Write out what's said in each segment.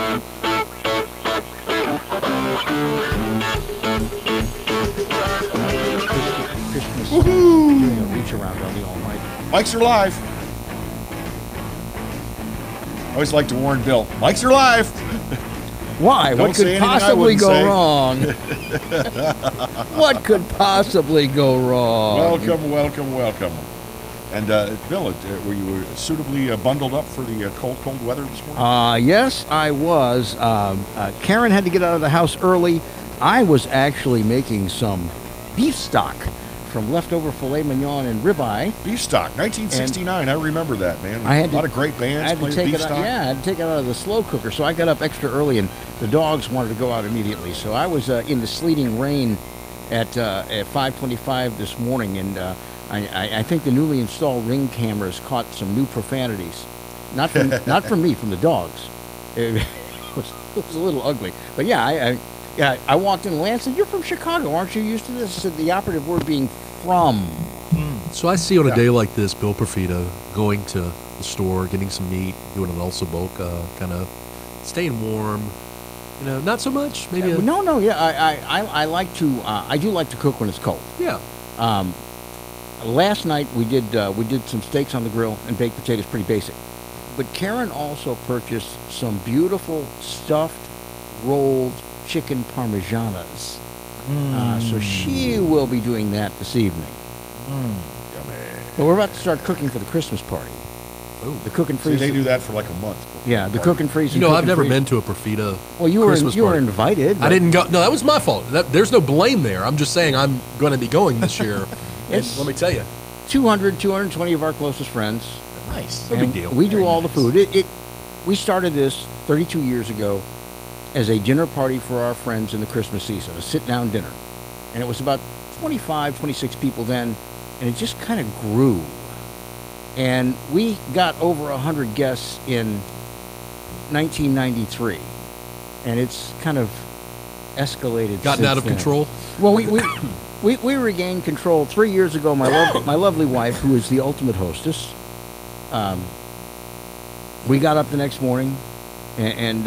Christmas doing a reach around on the Almighty. Mics are live. I always like to warn Bill. Mics are live. Why? Don't What say could anything I possibly wouldn't go say. wrong? What could possibly go wrong? Welcome, welcome, welcome. And Bill, were you suitably bundled up for the cold weather this morning? Yes, I was. Karen had to get out of the house early. I was actually making some beef stock from leftover filet mignon and ribeye. Beef stock, 1969. I remember that, man. I had a lot of great bands I had to played take beef it stock. out, yeah, I had to take it out of the slow cooker. So I got up extra early, and the dogs wanted to go out immediately. So I was in the sleeting rain at 5:25 this morning, and I think the newly installed Ring cameras caught some new profanities. Not from me, from the dogs. It was a little ugly, but yeah, I walked in and Lance said, "You're from Chicago, aren't you used to this?" I said, the operative word being from. So I see on a day like this, Bill Profita going to the store, getting some meat, doing an also bulk, kind of staying warm. You know, not so much. Maybe. No. Yeah, I like to. I do like to cook when it's cold. Yeah. Last night we did some steaks on the grill and baked potatoes, pretty basic. But Karen also purchased some beautiful stuffed rolled chicken parmesanas. So she will be doing that this evening. But we're about to start cooking for the Christmas party. Ooh. The cook and See, freeze. they do that for like a month. Yeah, the cook and freeze. You know, I've never been to a Profita. Well, you Christmas were party. invited. I didn't go. No, that was my fault. There's no blame there. I'm just saying I'm going to be going this year. And let me tell you, 220 of our closest friends. Nice. No And big deal. We do Very all nice. the food. We started this 32 years ago as a dinner party for our friends in the Christmas season, a sit-down dinner. And it was about 25, 26 people then, and it just kind of grew. And we got over 100 guests in 1993. And it's kind of escalated Gotten since out of then. control. Well, we regained control 3 years ago. My lovely wife, who is the ultimate hostess, we got up the next morning, and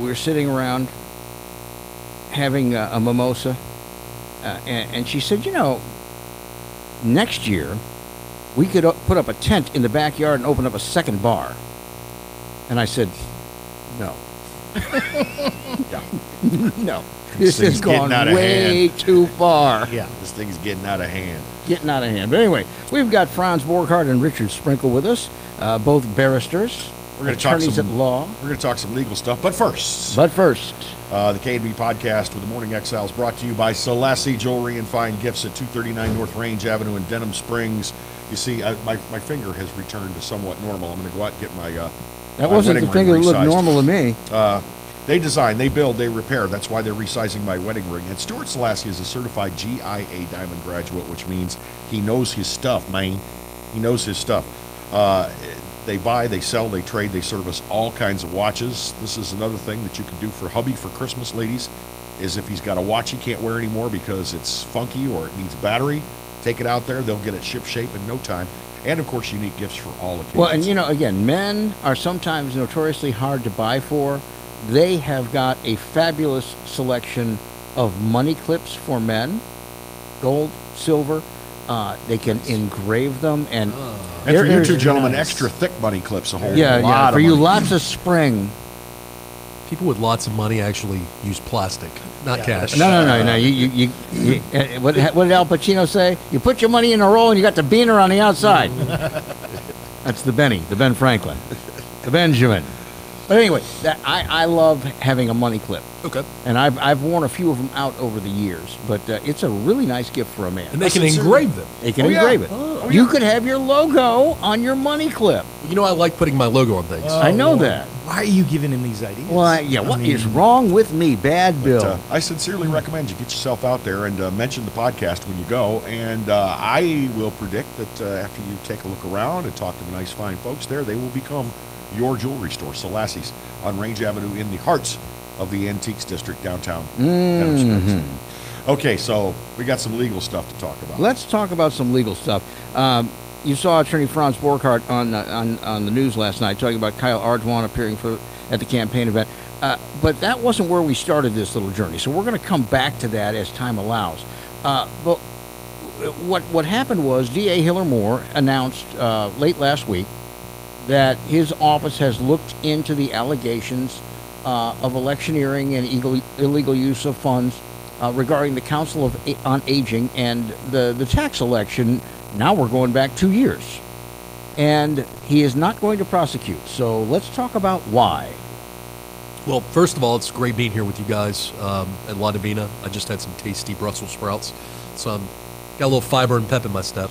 we were sitting around having a mimosa, and she said, "You know, next year we could put up a tent in the backyard and open up a second bar." And I said, "No, no, this has thing's getting gone out of way too far." Yeah, this thing's getting out of hand. Getting out of hand. But anyway, we've got Franz Borghardt and Richard Sprinkle with us, both barristers, We're going to talk attorneys at law. We're going to talk some legal stuff, but first, But first, the K&B podcast with the Morning Exiles, brought to you by Salassi Jewelry and Fine Gifts at 239 North Range Avenue in Denham Springs. You see, my finger has returned to somewhat normal. I'm going to go out and get my that wasn't the thing that looked normal to me. They design, they build, they repair. That's why they're resizing my wedding ring. And Stuart Salassi is a certified GIA Diamond graduate, which means he knows his stuff, man. He knows his stuff. They buy, they sell, they trade, they service all kinds of watches. This is another thing that you can do for hubby for Christmas, ladies, is if he's got a watch he can't wear anymore because it's funky or it needs battery, take it out there. They'll get it ship shape in no time. And, of course, unique gifts for all occasions. Well, and you know, again, men are sometimes notoriously hard to buy for. They have got a fabulous selection of money clips for men, gold, silver. They can engrave them, and And for you there's two gentlemen, nice. extra thick money clips, a whole Yeah, lot for of you, money. lots of spring. People with lots of money actually use plastic, not cash. No. You what did Al Pacino say? You put your money in a roll and you got the beaner on the outside. That's the Ben Franklin, the Benjamin. But anyway, I love having a money clip. Okay. And I've worn a few of them out over the years, but it's a really nice gift for a man. And they can engrave them. They can Oh, yeah. engrave it. Oh, You yeah. could have your logo on your money clip. You know, I like putting my logo on things. I know that. Why are you giving him these ideas? Well, what is wrong with me, Bad Bill? I sincerely recommend you get yourself out there and mention the podcast when you go. And I will predict that after you take a look around and talk to the nice, fine folks there, they will become your jewelry store, Salassi's, on Range Avenue in the heart of the Antiques District downtown. Denham Springs. Okay, so we got some legal stuff to talk about. Let's talk about some legal stuff. You saw Attorney Franz Borghardt on the news last night talking about Kyle Ardoin appearing for at the campaign event. But that wasn't where we started this little journey. So we're going to come back to that as time allows. But what happened was D.A. Hiller Moore announced late last week that his office has looked into the allegations of electioneering and illegal use of funds regarding the Council on Aging and the tax election. Now we're going back 2 years. And he is not going to prosecute. So let's talk about why. Well, first of all, it's great being here with you guys at La Divina. I just had some tasty Brussels sprouts, so got a little fiber and pep in my step.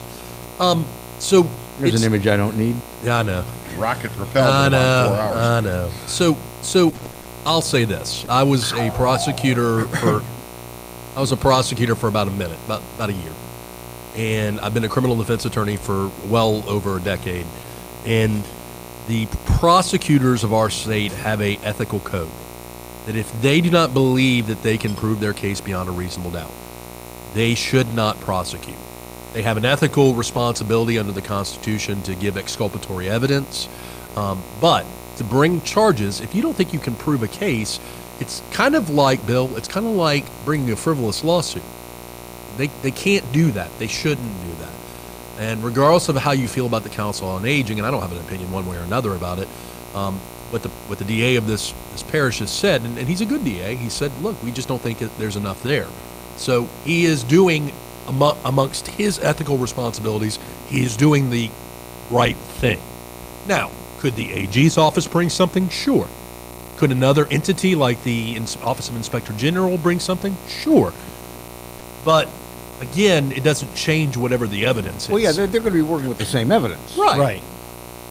So there's an image I don't need. Yeah, I know. Rocket propelled in about 4 hours. I know. So I'll say this: I was a prosecutor for about a minute, about a year, and I've been a criminal defense attorney for well over a decade, and the prosecutors of our state have a ethical code that if they do not believe that they can prove their case beyond a reasonable doubt, they should not prosecute. They have an ethical responsibility under the Constitution to give exculpatory evidence, but to bring charges, if you don't think you can prove a case, it's kind of like, Bill, it's kind of like bringing a frivolous lawsuit. They can't do that. They shouldn't do that. And regardless of how you feel about the Council on Aging, and I don't have an opinion one way or another about it, what the DA of this parish has said, and he's a good DA, he said, look, we just don't think that there's enough there. So he is doing, amongst his ethical responsibilities, he is doing the right thing. Now, could the AG's office bring something? Sure. Could another entity like the Office of Inspector General bring something? Sure. But again, it doesn't change whatever the evidence is. Well, yeah, they're going to be working with the same evidence. Right.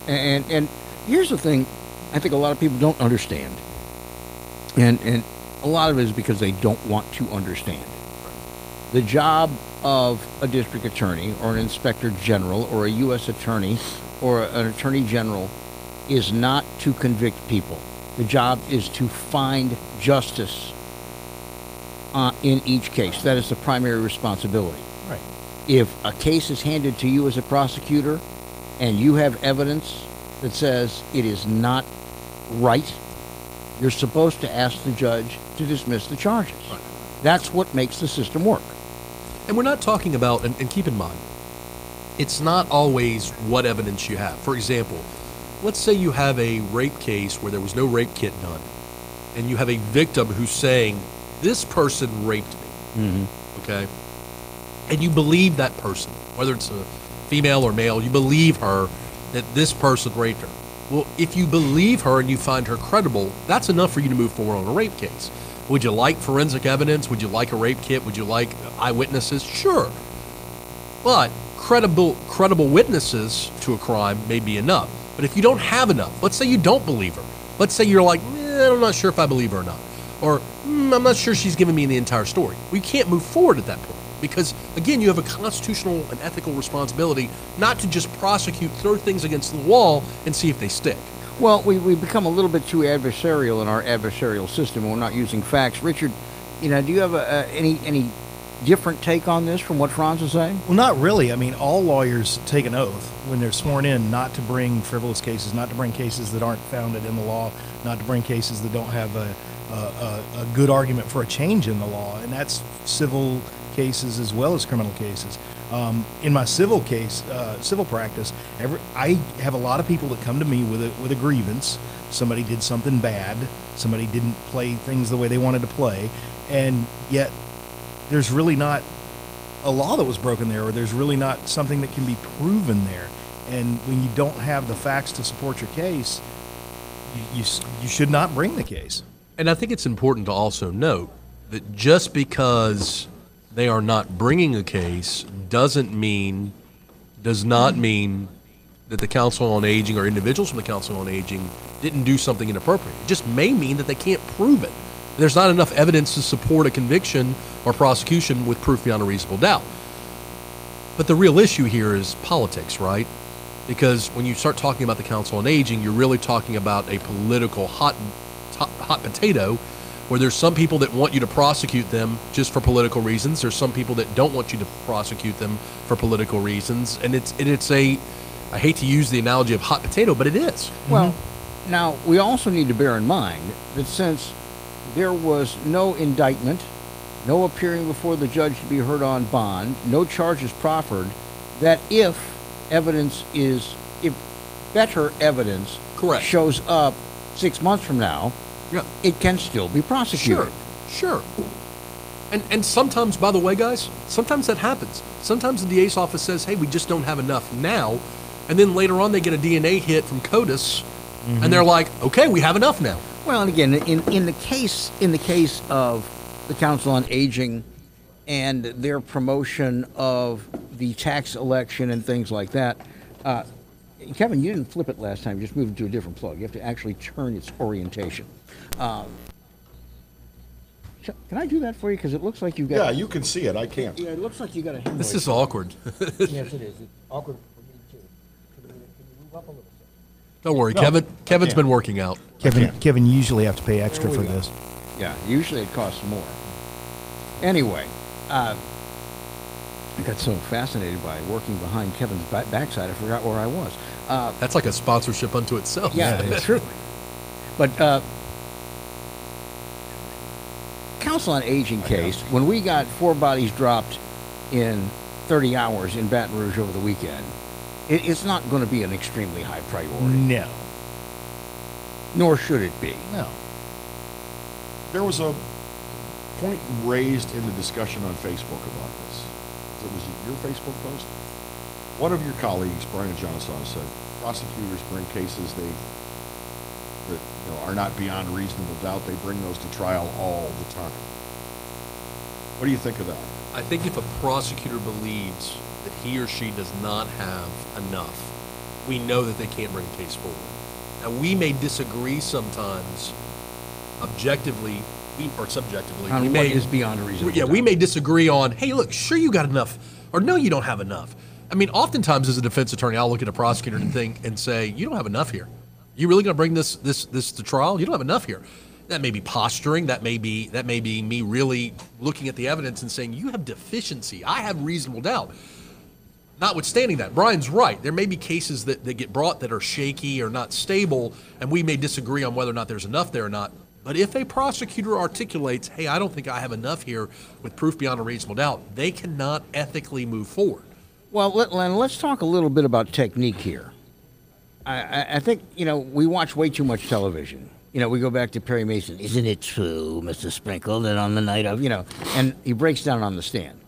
And here's the thing I think a lot of people don't understand. And a lot of it is because they don't want to understand. The job of a district attorney or an inspector general or a U.S. attorney or an attorney general is not to convict people. The job is to find justice in each case. That is the primary responsibility. Right. If a case is handed to you as a prosecutor and you have evidence that says it is not right, you're supposed to ask the judge to dismiss the charges. Right. That's what makes the system work. And we're not talking about, and keep in mind, it's not always what evidence you have. For example, let's say you have a rape case where there was no rape kit done, and you have a victim who's saying, this person raped me, okay? And you believe that person, whether it's a female or male, you believe her that this person raped her. Well, if you believe her and you find her credible, that's enough for you to move forward on a rape case. Would you like forensic evidence? Would you like a rape kit? Would you like eyewitnesses? Sure. But credible witnesses to a crime may be enough. But if you don't have enough, let's say you don't believe her. Let's say you're like, I'm not sure if I believe her or not. Or, I'm not sure she's giving me the entire story. We can't move forward at that point. Because, again, you have a constitutional and ethical responsibility not to just prosecute, throw things against the wall, and see if they stick. Well, we become a little bit too adversarial in our adversarial system, and we're not using facts. Richard, do you have any different take on this from what Franz is saying? Well, not really. I mean, all lawyers take an oath when they're sworn in not to bring frivolous cases, not to bring cases that aren't founded in the law, not to bring cases that don't have a good argument for a change in the law, and that's civil cases as well as criminal cases. In my civil practice, I have a lot of people that come to me with a grievance. Somebody did something bad. Somebody didn't play things the way they wanted to play, and yet there's really not a law that was broken there, or there's really not something that can be proven there. And when you don't have the facts to support your case, you should not bring the case. And I think it's important to also note that just because they are not bringing a case does not mean that the Council on Aging or individuals from the Council on Aging didn't do something inappropriate. It just may mean that they can't prove it. There's not enough evidence to support a conviction or prosecution with proof beyond a reasonable doubt. But the real issue here is politics, right? Because when you start talking about the Council on Aging, you're really talking about a political hot potato, where there's some people that want you to prosecute them just for political reasons. There's some people that don't want you to prosecute them for political reasons. And it's a, I hate to use the analogy of hot potato, but it is. Well, Now, we also need to bear in mind that since there was no indictment, no appearing before the judge to be heard on bond, no charges proffered, that if better evidence Correct. shows up 6 months from now, Yeah. it can still be prosecuted. Sure. And sometimes, by the way, guys, sometimes that happens. Sometimes the DA's office says, hey, we just don't have enough now. And then later on they get a DNA hit from CODIS, and they're like, okay, we have enough now. Well, and again, in the case of the Council on Aging and their promotion of the tax election and things like that, Kevin, you didn't flip it last time. You just moved it to a different plug. You have to actually turn its orientation. Can I do that for you? Because it looks like you've got. Yeah, you can see it. I can't. Yeah, it looks like you got a hemorrhoid. This is awkward. Yes, it is. It's awkward for me too. Can you move up a little? Don't worry, No, Kevin's I been working out. Kevin, you usually have to pay extra for this. Yeah, usually it costs more. Anyway, I got so fascinated by working behind Kevin's backside, I forgot where I was. That's like a sponsorship unto itself. Yeah, it's true. But Council on Aging case, when we got 4 bodies dropped in 30 hours in Baton Rouge over the weekend, it's not going to be an extremely high priority. No. Nor should it be. No. There was a point raised in the discussion on Facebook about this. It was your Facebook post. One of your colleagues, Brian Johnson, said prosecutors bring cases that are not beyond reasonable doubt. They bring those to trial all the time. What do you think of that? I think if a prosecutor believes that he or she does not have enough, we know that they can't bring a case forward. Now, we may disagree sometimes, objectively or subjectively. On we what may, is beyond a reasonable Yeah, we doubt. may disagree on, hey, look, sure you got enough, or no, you don't have enough. I mean, oftentimes as a defense attorney, I'll look at a prosecutor and say, you don't have enough here. You really going to bring this to trial? You don't have enough here. That may be posturing. That may be me really looking at the evidence and saying, you have deficiency. I have reasonable doubt. Notwithstanding that, Brian's right. There may be cases that get brought that are shaky or not stable, and we may disagree on whether or not there's enough there or not. But if a prosecutor articulates, hey, I don't think I have enough here with proof beyond a reasonable doubt, they cannot ethically move forward. Well, let's talk a little bit about technique here. I think, we watch way too much television. We go back to Perry Mason. Isn't it true, Mr. Sprinkle, that on the night of, and he breaks down on the stand.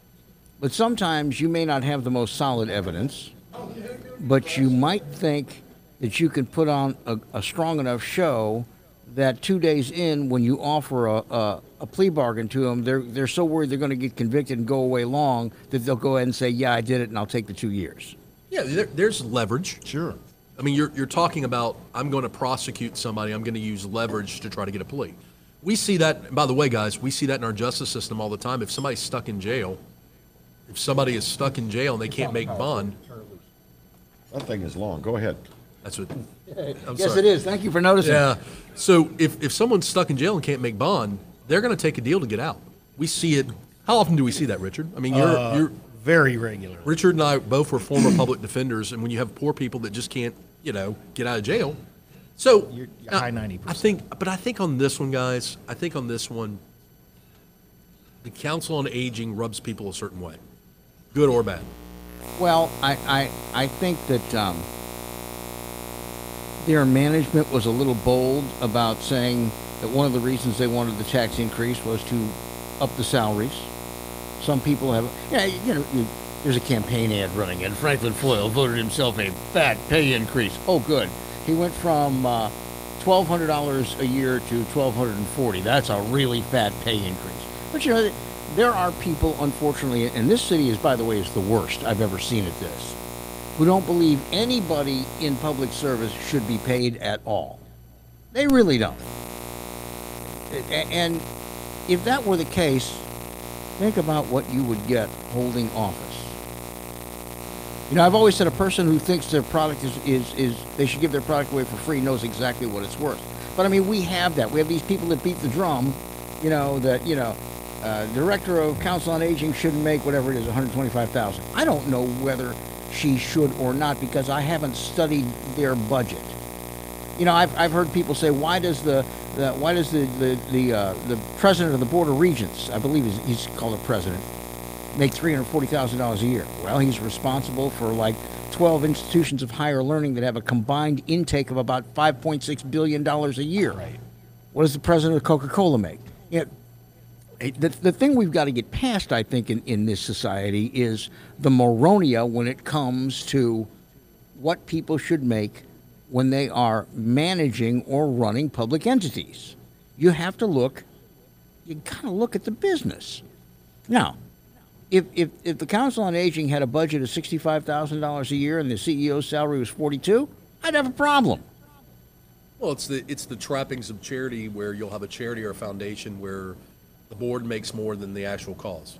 But sometimes you may not have the most solid evidence, but you might think that you can put on a strong enough show that 2 days in, when you offer a plea bargain to them, they're so worried they're going to get convicted and go away long that they'll go ahead and say, yeah, I did it, and I'll take the 2 years. Yeah, there's leverage. Sure. I mean, you're talking about, I'm going to prosecute somebody, I'm going to use leverage to try to get a plea. We see that, by the way, guys, we see that in our justice system all the time. If somebody's stuck in jail, and they can't make bond. That thing is long. Go ahead. That's what. Yes, it is. Thank you for noticing. Yeah. So if someone's stuck in jail and can't make bond, they're going to take a deal to get out. We see it. How often do we see that, Richard? I mean, you're Very regularly. Richard and I both were former public defenders, and when you have poor people that just can't, get out of jail. So You're high 90%. I think on this one, guys, the Council on Aging rubs people a certain way, good or bad. Well, I think that their management was a little bold about saying that one of the reasons they wanted the tax increase was to up the salaries. Some people have, there's a campaign ad running, and Franklin Foyle voted himself a fat pay increase. Oh, good. He went from $1,200 a year to $1,240. That's a really fat pay increase. But there are people, unfortunately, and this city is, by the way, is the worst I've ever seen at this, who don't believe anybody in public service should be paid at all. They really don't. And if that were the case, think about what you would get holding office. I've always said a person who thinks their product is they should give their product away for free knows exactly what it's worth. But I mean, we have that. We have these people that beat the drum, director of Council on Aging shouldn't make whatever it is, $125,000. I don't know whether she should or not because I haven't studied their budget. You know, I've heard people say, why does the president of the Board of Regents, I believe he's called a president, make $340,000 a year? Well, he's responsible for like 12 institutions of higher learning that have a combined intake of about $5.6 billion a year. Right. What does the president of Coca-Cola make? You know, the thing we've got to get past, I think, in this society is the moronia when it comes to what people should make when they are managing or running public entities. You got to look at the business. Now, if the Council on Aging had a budget of $65,000 a year and the CEO's salary was $42,000, I'd have a problem. Well, it's the trappings of charity where you'll have a charity or a foundation where the board makes more than the actual cause,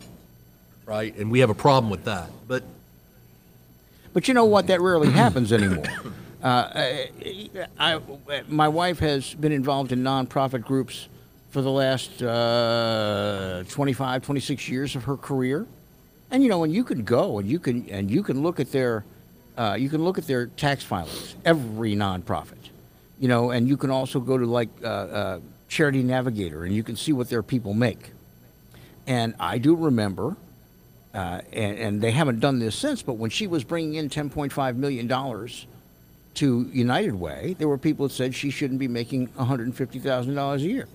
right? And we have a problem with that. But you know what? That rarely happens anymore. My wife has been involved in nonprofit groups for the last 25, 26 years of her career, and you know, and you can go and you can look at their tax filings, every nonprofit, you know, and you can also go to like Charity Navigator and you can see what their people make. And I do remember, and they haven't done this since, but when she was bringing in $10.5 million to United Way, there were people that said she shouldn't be making $150,000 a year.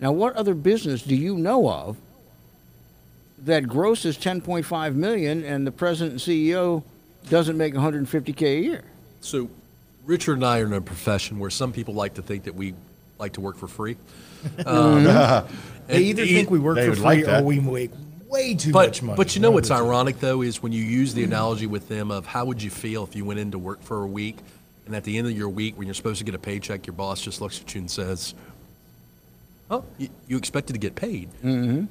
Now, what other business do you know of that grosses $10.5 million and the president and CEO doesn't make $150K a year? so Richard and I are in a profession where some people like to think that we like to work for free. They either think we work they for would free like that. or we make way too much money. But you know One what's of the two. ironic, though, is when you use the analogy with them of how would you feel if you went into work for a week, and at the end of your week, when you're supposed to get a paycheck, your boss just looks at you and says, "Oh, you expected to get paid." Mm-hmm.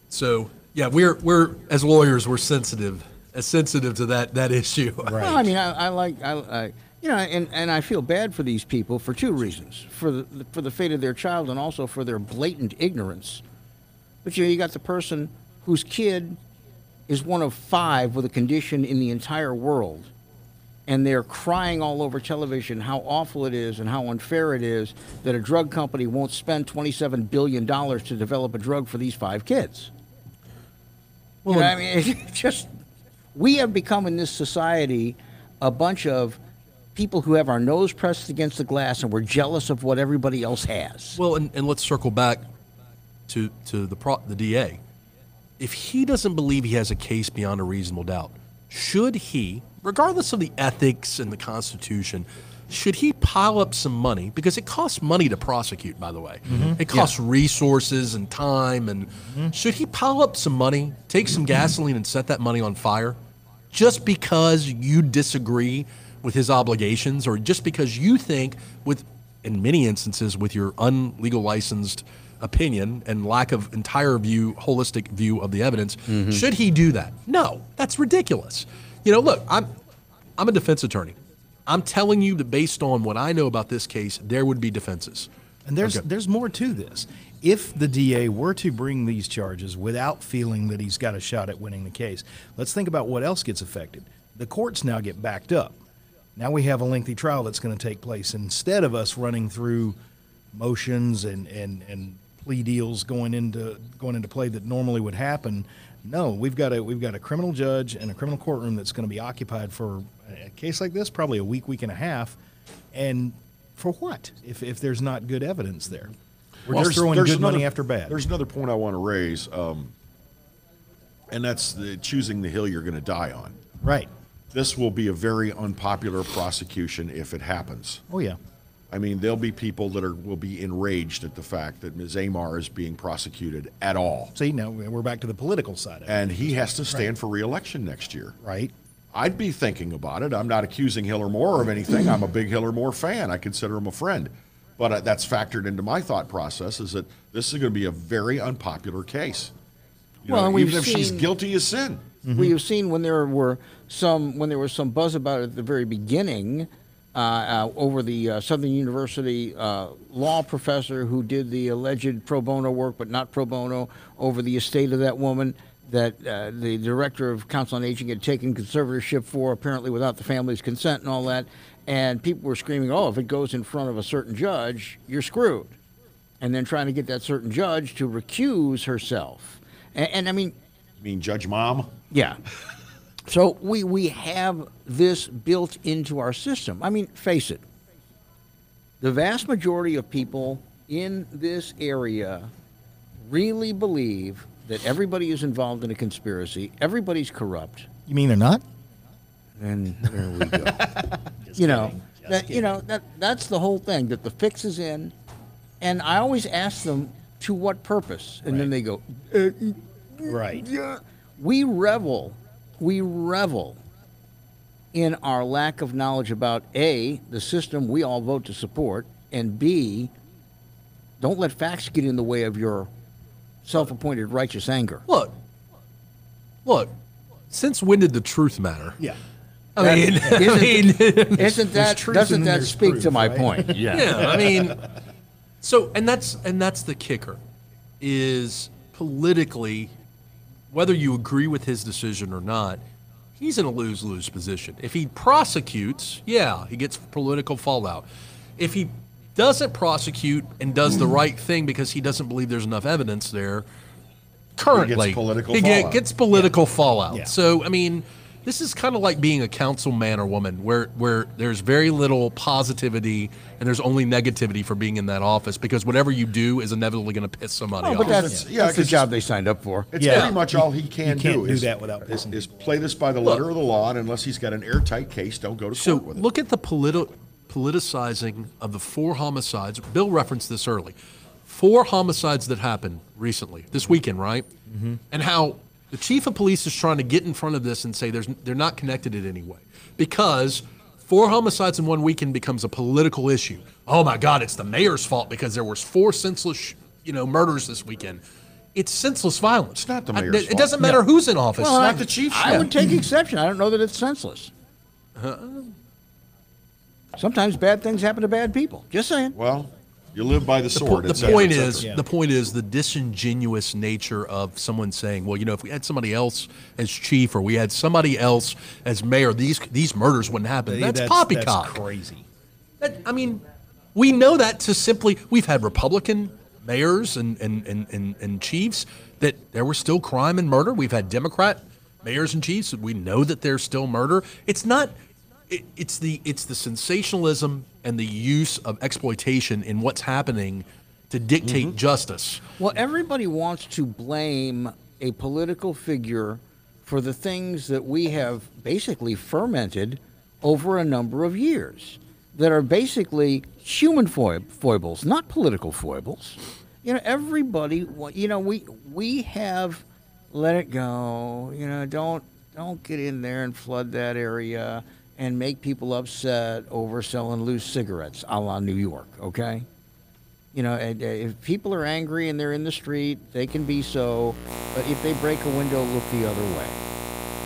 So, yeah, we're as lawyers, we're sensitive to that issue. Right. Well, I mean, I you know, and I feel bad for these people for two reasons: for the fate of their child, and also for their blatant ignorance. But you know, you got the person whose kid is one of 5 with a condition in the entire world, and they're crying all over television how awful it is and how unfair it is that a drug company won't spend $27 billion to develop a drug for these 5 kids. Well, you know, I mean, it's just, we have become in this society a bunch of people who have our nose pressed against the glass and we're jealous of what everybody else has. Well, and let's circle back to the DA. If he doesn't believe he has a case beyond a reasonable doubt, should he, regardless of the ethics and the Constitution, should he pile up some money? Because it costs money to prosecute, by the way. Mm-hmm. It costs resources and time. And should he pile up some money, take some gasoline and set that money on fire just because you disagree with his obligations, or just because you think, in many instances, with your unlegal licensed opinion and lack of holistic view of the evidence, should he do that? No, that's ridiculous. You know, look, I'm a defense attorney. I'm telling you that based on what I know about this case, there would be defenses. And there's more to this. If the DA were to bring these charges without feeling that he's got a shot at winning the case, let's think about what else gets affected. The courts now get backed up. Now we have a lengthy trial that's going to take place. Instead of us running through motions and plea deals going into play that normally would happen, no, we've got a criminal judge and a criminal courtroom that's going to be occupied for a case like this, probably a week and a half, and for what? If there's not good evidence there, we're just throwing good money after bad. There's another point I want to raise, and that's choosing the hill you're going to die on. Right. This will be a very unpopular prosecution if it happens. Oh yeah. I mean, there'll be people that will be enraged at the fact that Ms. Amar is being prosecuted at all. See, now we're back to the political side of it. And he has to stand for re-election next year. Right. I'd be thinking about it. I'm not accusing Hill or Moore of anything. I'm a big Hill or Moore fan. I consider him a friend. But that's factored into my thought process, is that this is going to be a very unpopular case. Well, even if she's guilty as sin. We have seen when there was some buzz about it at the very beginning, over the Southern University law professor who did the alleged pro bono work, but not pro bono, over the estate of that woman that the director of Council on Aging had taken conservatorship for, apparently without the family's consent and all that. And people were screaming, oh, if it goes in front of a certain judge, you're screwed. And then trying to get that certain judge to recuse herself. And I mean... You mean Judge Mom? Yeah. So we have this built into our system. I mean, face it. The vast majority of people in this area really believe that everybody is involved in a conspiracy. Everybody's corrupt. You mean they're not? And there we go. That's the whole thing, that the fix is in. And I always ask them, to what purpose? And then they go, Right. yeah. We revel in our lack of knowledge about A, the system we all vote to support, and B, don't let facts get in the way of your self-appointed righteous anger. Look. Since when did the truth matter? Yeah. Doesn't that truth and there's speak proof, to my right? point? Yeah. Yeah, I mean, so and that's the kicker, is politically, whether you agree with his decision or not, he's in a lose-lose position. If he prosecutes, yeah, he gets political fallout. If he doesn't prosecute and does the right thing because he doesn't believe there's enough evidence there, currently He gets political he fallout. gets political fallout. Yeah. So I mean, this is kind of like being a councilman or woman, where there's very little positivity and there's only negativity for being in that office, because whatever you do is inevitably going to piss somebody off. But that's It's- yeah, the 'cause job they signed up for. It's Yeah. pretty much all he can You can't do is, that without pissing is play this by the letter of the law, and unless he's got an airtight case, don't go to So court with it. look at the politicizing of the 4 homicides. Bill referenced this early. 4 homicides that happened recently, this weekend, right? Mm-hmm. And how the chief of police is trying to get in front of this and say they're not connected in any way, because 4 homicides in one weekend becomes a political issue. Oh my God, it's the mayor's fault because there was 4 senseless, murders this weekend. It's senseless violence. It's not the mayor's It fault. doesn't matter who's in office. Well, not the chief's I fault. would take exception. I don't know that it's senseless. Sometimes bad things happen to bad people. Just saying. Well, you live by the sword. The et cetera, point et is, cetera. Yeah. the point is the disingenuous nature of someone saying, "Well, if we had somebody else as chief, or we had somebody else as mayor, these murders wouldn't happen." That's poppycock. That's crazy. I mean, we know that to simply we've had Republican mayors and chiefs that there was still crime and murder. We've had Democrat mayors and chiefs that we know that there's still murder. It's not. It's the sensationalism and the use of exploitation in what's happening to dictate justice. Well, everybody wants to blame a political figure for the things that we have basically fermented over a number of years that are basically human foibles, not political foibles. Everybody, we have let it go. Don't get in there and flood that area and make people upset over selling loose cigarettes, a la New York, okay? If people are angry and they're in the street, they can be so, but if they break a window, look the other way.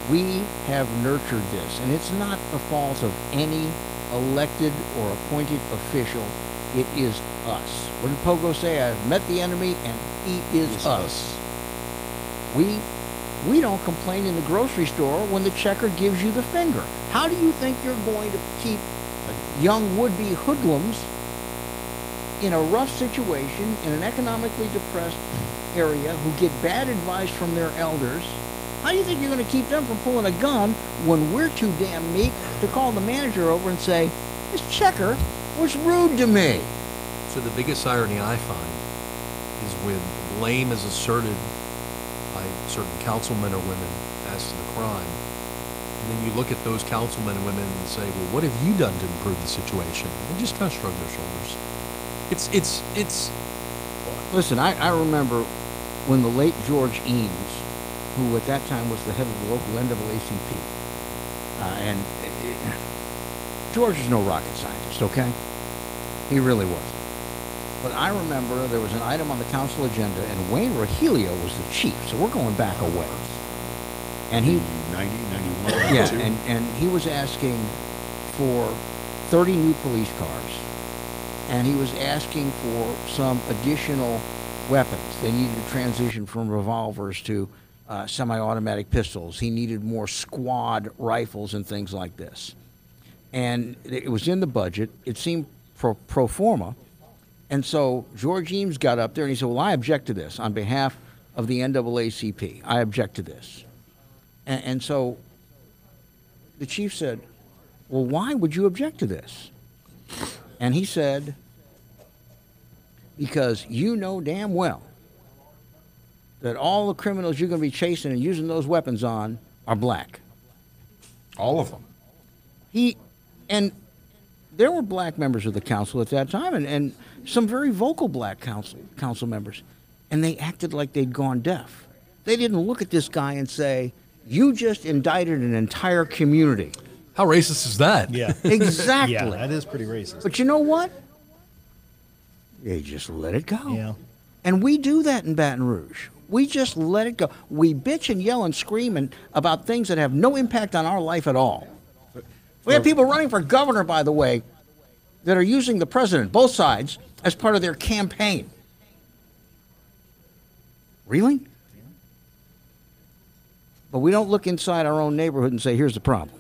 We have nurtured this, and it's not the fault of any elected or appointed official. It is us. What did Pogo say? I've met the enemy, and he is us. We don't complain in the grocery store when the checker gives you the finger. How do you think you're going to keep young would-be hoodlums in a rough situation in an economically depressed area who get bad advice from their elders? How do you think you're going to keep them from pulling a gun when we're too damn meek to call the manager over and say, this checker was rude to me? So the biggest irony I find is when blame is asserted by certain councilmen or women as to the crime, and then you look at those councilmen and women and say, well, what have you done to improve the situation? They just kind of shrug their shoulders. It's Listen, I remember when the late George Eames, who at that time was the head of the local NAACP, George is no rocket scientist, okay? He really wasn't. But I remember there was an item on the council agenda, and Wayne Rahilio was the chief, so we're going back a ways. And he, 90, 91, yeah, 92. and he was asking for 30 new police cars, and he was asking for some additional weapons. They needed to transition from revolvers to semi-automatic pistols. He needed more squad rifles and things like this. and it was in the budget. It seemed pro forma. And so George Eames got up there and he said, well, I object to this on behalf of the NAACP. I object to this. And so the chief said, well, why would you object to this? And he said, because you know damn well that all the criminals you're going to be chasing and using those weapons on are black. All of them. And there were black members of the council at that time, and some very vocal black council members, and they acted like they'd gone deaf. They didn't look at this guy and say, you just indicted an entire community. How racist is that? Yeah. Exactly. Yeah, that is pretty racist. But you know what? They just let it go. Yeah. And we do that in Baton Rouge. We just let it go. We bitch and yell and scream about things that have no impact on our life at all. We have people running for governor, by the way, that are using the president, both sides, as part of their campaign. Really? But we don't look inside our own neighborhood and say, here's the problem.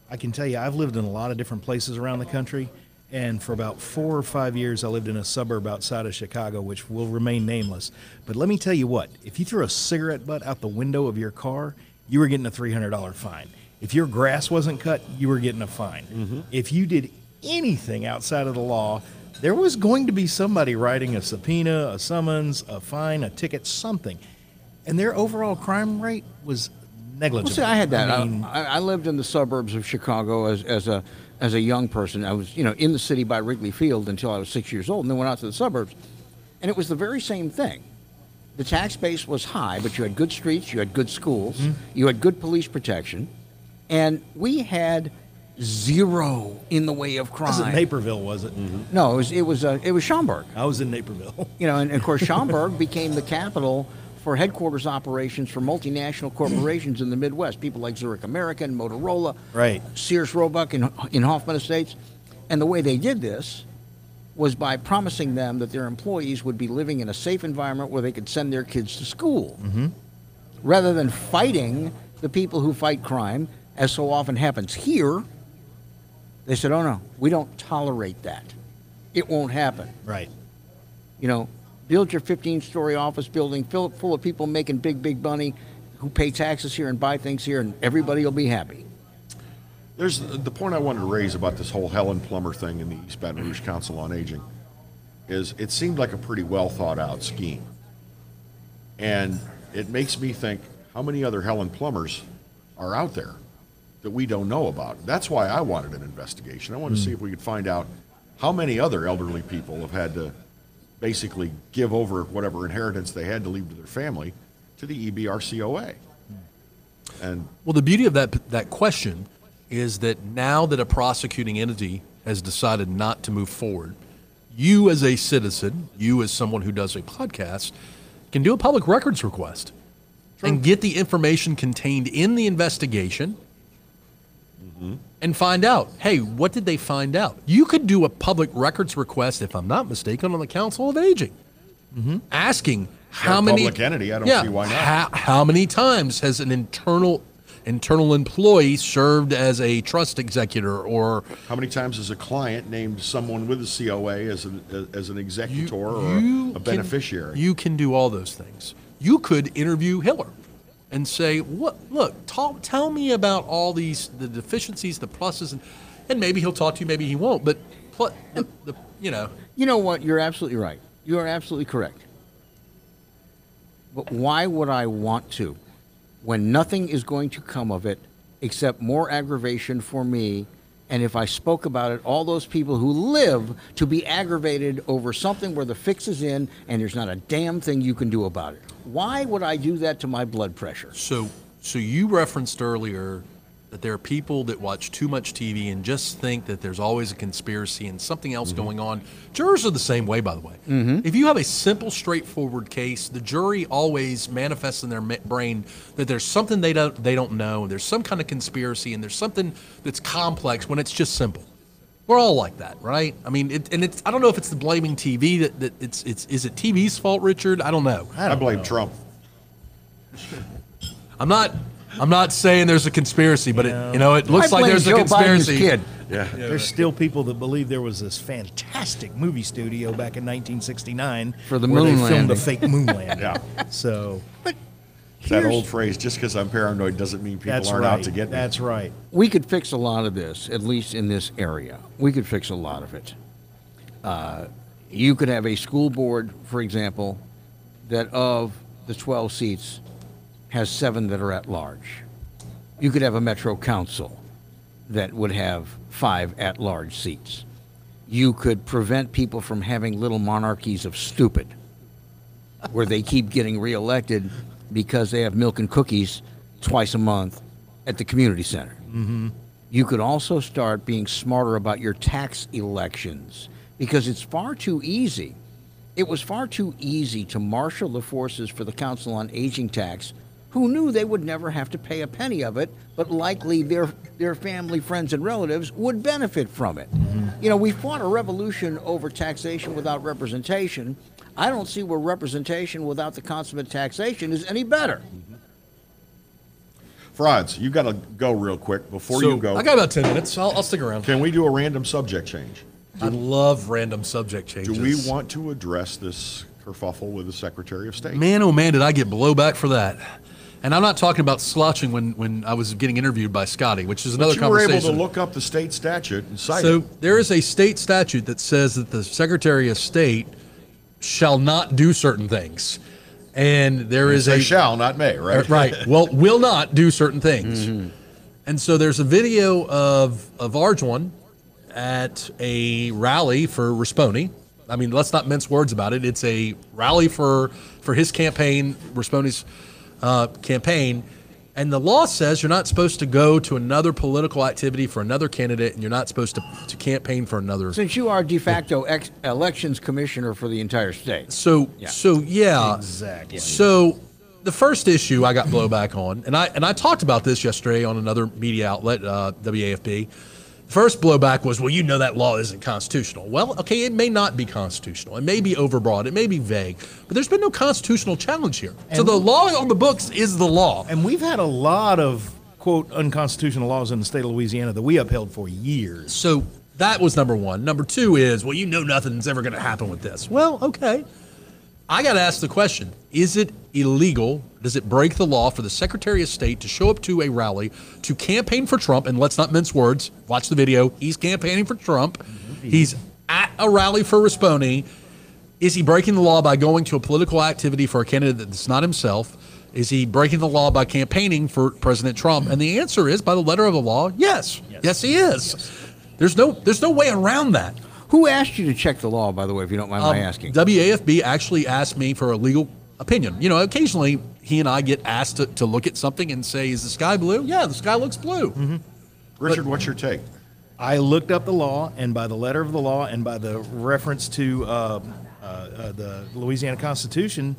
I can tell you, I've lived in a lot of different places around the country, and for about 4 or 5 years, I lived in a suburb outside of Chicago, which will remain nameless. But let me tell you what, if you threw a cigarette butt out the window of your car, you were getting a $300 fine. If your grass wasn't cut, you were getting a fine. Mm-hmm. If you did anything outside of the law, there was going to be somebody writing a subpoena, a summons, a fine, a ticket, something. And their overall crime rate was negligible. Well, see, I had that. I I lived in the suburbs of Chicago as a young person. I was, in the city by Wrigley Field until I was 6 years old, and then went out to the suburbs. And it was the very same thing. The tax base was high, but you had good streets, you had good schools, you had good police protection, and we had zero in the way of crime. was it Naperville, was it? Mm-hmm. No, it was Schaumburg. I was in Naperville. And of course Schaumburg became the capital for headquarters operations for multinational corporations in the Midwest, people like Zurich American, Motorola, Right. Sears Roebuck in Hoffman Estates. And the way they did this was by promising them that their employees would be living in a safe environment where they could send their kids to school. Mm-hmm. Rather than fighting the people who fight crime, as so often happens here, they said, oh no, we don't tolerate that. It won't happen. Right. Build your 15-story office building full of people making big money who pay taxes here and buy things here, and everybody will be happy. There's the point I wanted to raise about this whole Helen Plummer thing in the East Baton Rouge Council on Aging is it seemed like a pretty well thought out scheme. And it makes me think how many other Helen Plumbers are out there that we don't know about. That's why I wanted an investigation. I wanted to see if we could find out how many other elderly people have had to basically give over whatever inheritance they had to leave to their family to the EBR COA. And well, the beauty of that question is that now that a prosecuting entity has decided not to move forward, you as a citizen, you as someone who does a podcast, can do a public records request and get the information contained in the investigation and find out, hey, what did they find out? You could do a public records request, if I'm not mistaken, on the Council of Aging, asking how many public entity. I don't see why not. How many times has an internal employee served as a trust executor, or how many times has a client named someone with a COA as an executor or a beneficiary? You can do all those things. You could interview Hiller and say, tell me about all the deficiencies, the pluses, and maybe he'll talk to you, maybe he won't. But You know what? You're absolutely right. You are absolutely correct. But why would I want to, when nothing is going to come of it except more aggravation for me? And if I spoke about it, all those people who live to be aggravated over something where the fix is in and there's not a damn thing you can do about it. Why would I do that to my blood pressure? So you referenced earlier that there are people that watch too much TV and just think that there's always a conspiracy and something else going on. Jurors are the same way, by the way. If you have a simple, straightforward case, the jury always manifests in their brain that there's something they don't know, and there's some kind of conspiracy, and there's something that's complex when it's just simple. We're all like that, right? I mean, I don't know if it's the blaming TV that is it TV's fault, Richard? I don't know. I blame Trump. I'm not saying there's a conspiracy, but it looks like there's a conspiracy. Kid. Yeah. There's still people that believe there was this fantastic movie studio back in 1969 For the where moon they filmed a landing. fake moon landing. Yeah. So That old phrase, just because I'm paranoid doesn't mean people that's aren't right. out to get me. That's right. We could fix a lot of this, at least in this area. We could fix a lot of it. You could have a school board, for example, that of the 12 seats has 7 that are at large. You could have a metro council that would have 5 at-large seats. You could prevent people from having little monarchies of stupid, where they keep getting reelected because they have milk and cookies twice a month at the community center. Mm-hmm. You could also start being smarter about your tax elections, because it's far too easy. It was far too easy to marshal the forces for the Council on Aging tax, who knew they would never have to pay a penny of it, but likely their family, friends, and relatives would benefit from it. Mm-hmm. You know, we fought a revolution over taxation without representation. I don't see where representation without the consummate taxation is any better. Franz, you got to go real quick before So, you go. I got about 10 minutes. I'll stick around. Can we do a random subject change? I love random subject changes. Do we want to address this kerfuffle with the Secretary of State? Man, oh man, did I get blowback for that. And I'm not talking about slouching when I was getting interviewed by Scotty, which is another But you were conversation. able to look up the state statute and cite So it. there is a state statute that says that the Secretary of State shall not do certain things. And there is They a shall, not may, right? right. Well, will not do certain things. Mm-hmm. And so there's a video of Arjuan at a rally for Risponi. I mean, let's not mince words about it. It's a rally for his campaign, Risponi's campaign. And the law says you're not supposed to go to another political activity for another candidate, and you're not supposed to campaign for another. Since you are de facto elections commissioner for the entire state. So yeah. Exactly. So the first issue I got blowback on, and I talked about this yesterday on another media outlet, WAFB. First blowback was, well, you know that law isn't constitutional. Well, okay, it may not be constitutional. It may be overbroad. It may be vague. But there's been no constitutional challenge here. So the law on the books is the law. And we've had a lot of, quote, unconstitutional laws in the state of Louisiana that we upheld for years. So that was number one. Number two is, well, you know nothing's ever going to happen with this. Well, okay. I got to ask the question, is it illegal? Does it break the law for the Secretary of State to show up to a rally to campaign for Trump? And let's not mince words. Watch the video. He's campaigning for Trump. Mm-hmm. He's at a rally for Risponi. Is he breaking the law by going to a political activity for a candidate that's not himself? Is he breaking the law by campaigning for President Trump? And the answer is, by the letter of the law, yes. Yes, he is. Yes. There's no way around that. Who asked you to check the law, by the way, if you don't mind my asking? WAFB actually asked me for a legal opinion. You know, occasionally he and I get asked to look at something and say, is the sky blue? Yeah, the sky looks blue. Mm-hmm. Richard, what's your take? I looked up the law, and by the letter of the law and by the reference to the Louisiana Constitution,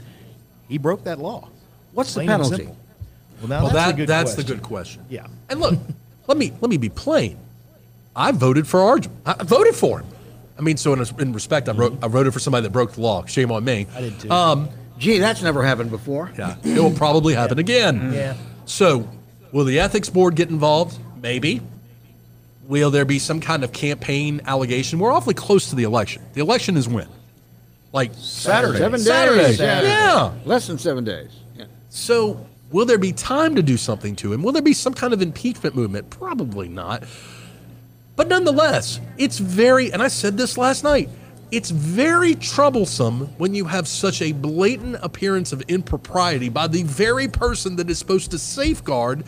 he broke that law. What's the Plain and penalty? simple. Well, now that's the a good good question. Yeah. And look, let me be plain. I voted for Arjuan. I voted for him. I mean, so in respect, I voted for somebody that broke the law. Shame on me. I did too. Gee, that's never happened before. Yeah, it will probably happen again. Yeah. So, will the ethics board get involved? Maybe. Will there be some kind of campaign allegation? We're awfully close to the election. The election is when? Like Saturday. 7 days. Saturday. Saturday. Yeah. Less than 7 days. Yeah. So, will there be time to do something to him? Will there be some kind of impeachment movement? Probably not. But nonetheless, it's very, and I said this last night, it's very troublesome when you have such a blatant appearance of impropriety by the very person that is supposed to safeguard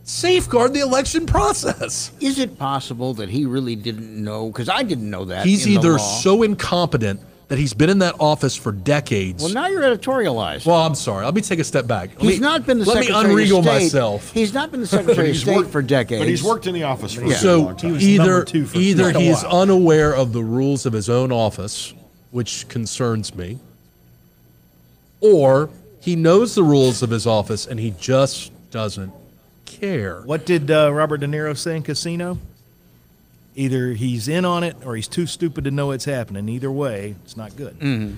the election process. Is it possible that he really didn't know? Because I didn't know that. He's in the either law. so incompetent that he's been in that office for decades. Well, now you're editorialized. Well, I'm sorry. Let me take a step back. He's not been the Let me Secretary unregal of State. myself. He's not been the Secretary of State for decades. But he's worked in the office for a So long time. was number two for either quite a he's while. unaware of the rules of his own office, which concerns me, or he knows the rules of his office and he just doesn't care. What did Robert De Niro say in Casino? Either he's in on it or he's too stupid to know it's happening. Either way, it's not good.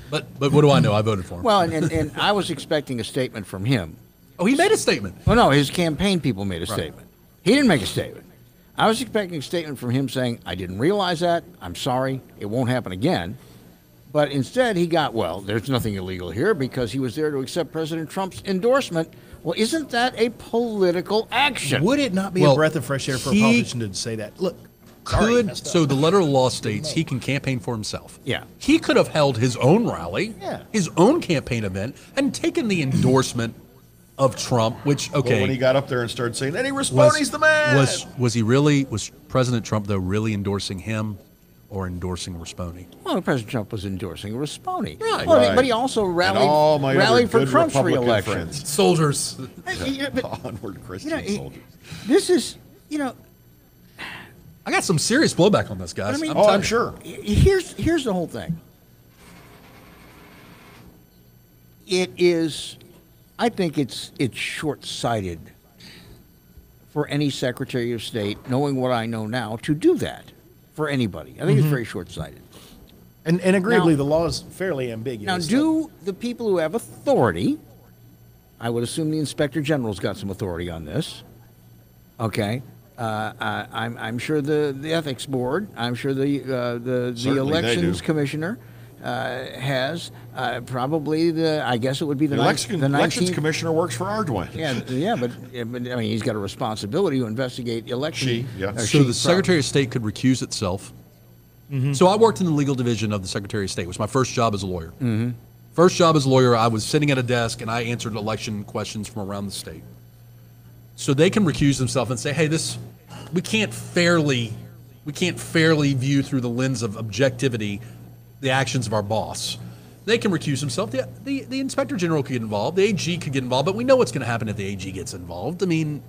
But what do I know? I voted for him. Well, and I was expecting a statement from him. Oh, he made a statement. Well, no, his campaign people made a statement. He didn't make a statement. I was expecting a statement from him saying, I didn't realize that. I'm sorry. It won't happen again. But instead, he got, well, there's nothing illegal here because he was there to accept President Trump's endorsement. Well, isn't that a political action? Would it not be a breath of fresh air for a politician to say that? Look, so the letter of the law states he can campaign for himself. Yeah. He could have held his own rally, his own campaign event, and taken the endorsement of Trump, which, okay. Well, when he got up there and started saying, Eddie Risponi's the man. Was President Trump, though, really endorsing him or endorsing Risponi? Well, President Trump was endorsing Risponi. Right. Well, but he also rallied for Trump's reelection. Friends. Soldiers. Onward, Christian soldiers. This is, I got some serious blowback on this, guys. I mean, I'm sure. Here's the whole thing. I think it's short-sighted for any Secretary of State, knowing what I know now, to do that for anybody. I think it's very short-sighted. And agreeably, the law is fairly ambiguous. Now, do the people who have authority, I would assume the Inspector General's got some authority on this, okay? I'm sure the Ethics Board, I'm sure the Elections Commissioner has probably I guess it would be the Elections Commissioner works for Arduin. Yeah, but I mean, he's got a responsibility to investigate elections. So the Secretary of State could recuse itself. Mm-hmm. So I worked in the legal division of the Secretary of State. It was my first job as a lawyer. Mm-hmm. First job as a lawyer, I was sitting at a desk and I answered election questions from around the state. So they can recuse themselves and say, "Hey, we can't fairly view through the lens of objectivity the actions of our boss." They can recuse themselves. The Inspector General could get involved. The AG could get involved. But we know what's going to happen if the AG gets involved. I mean,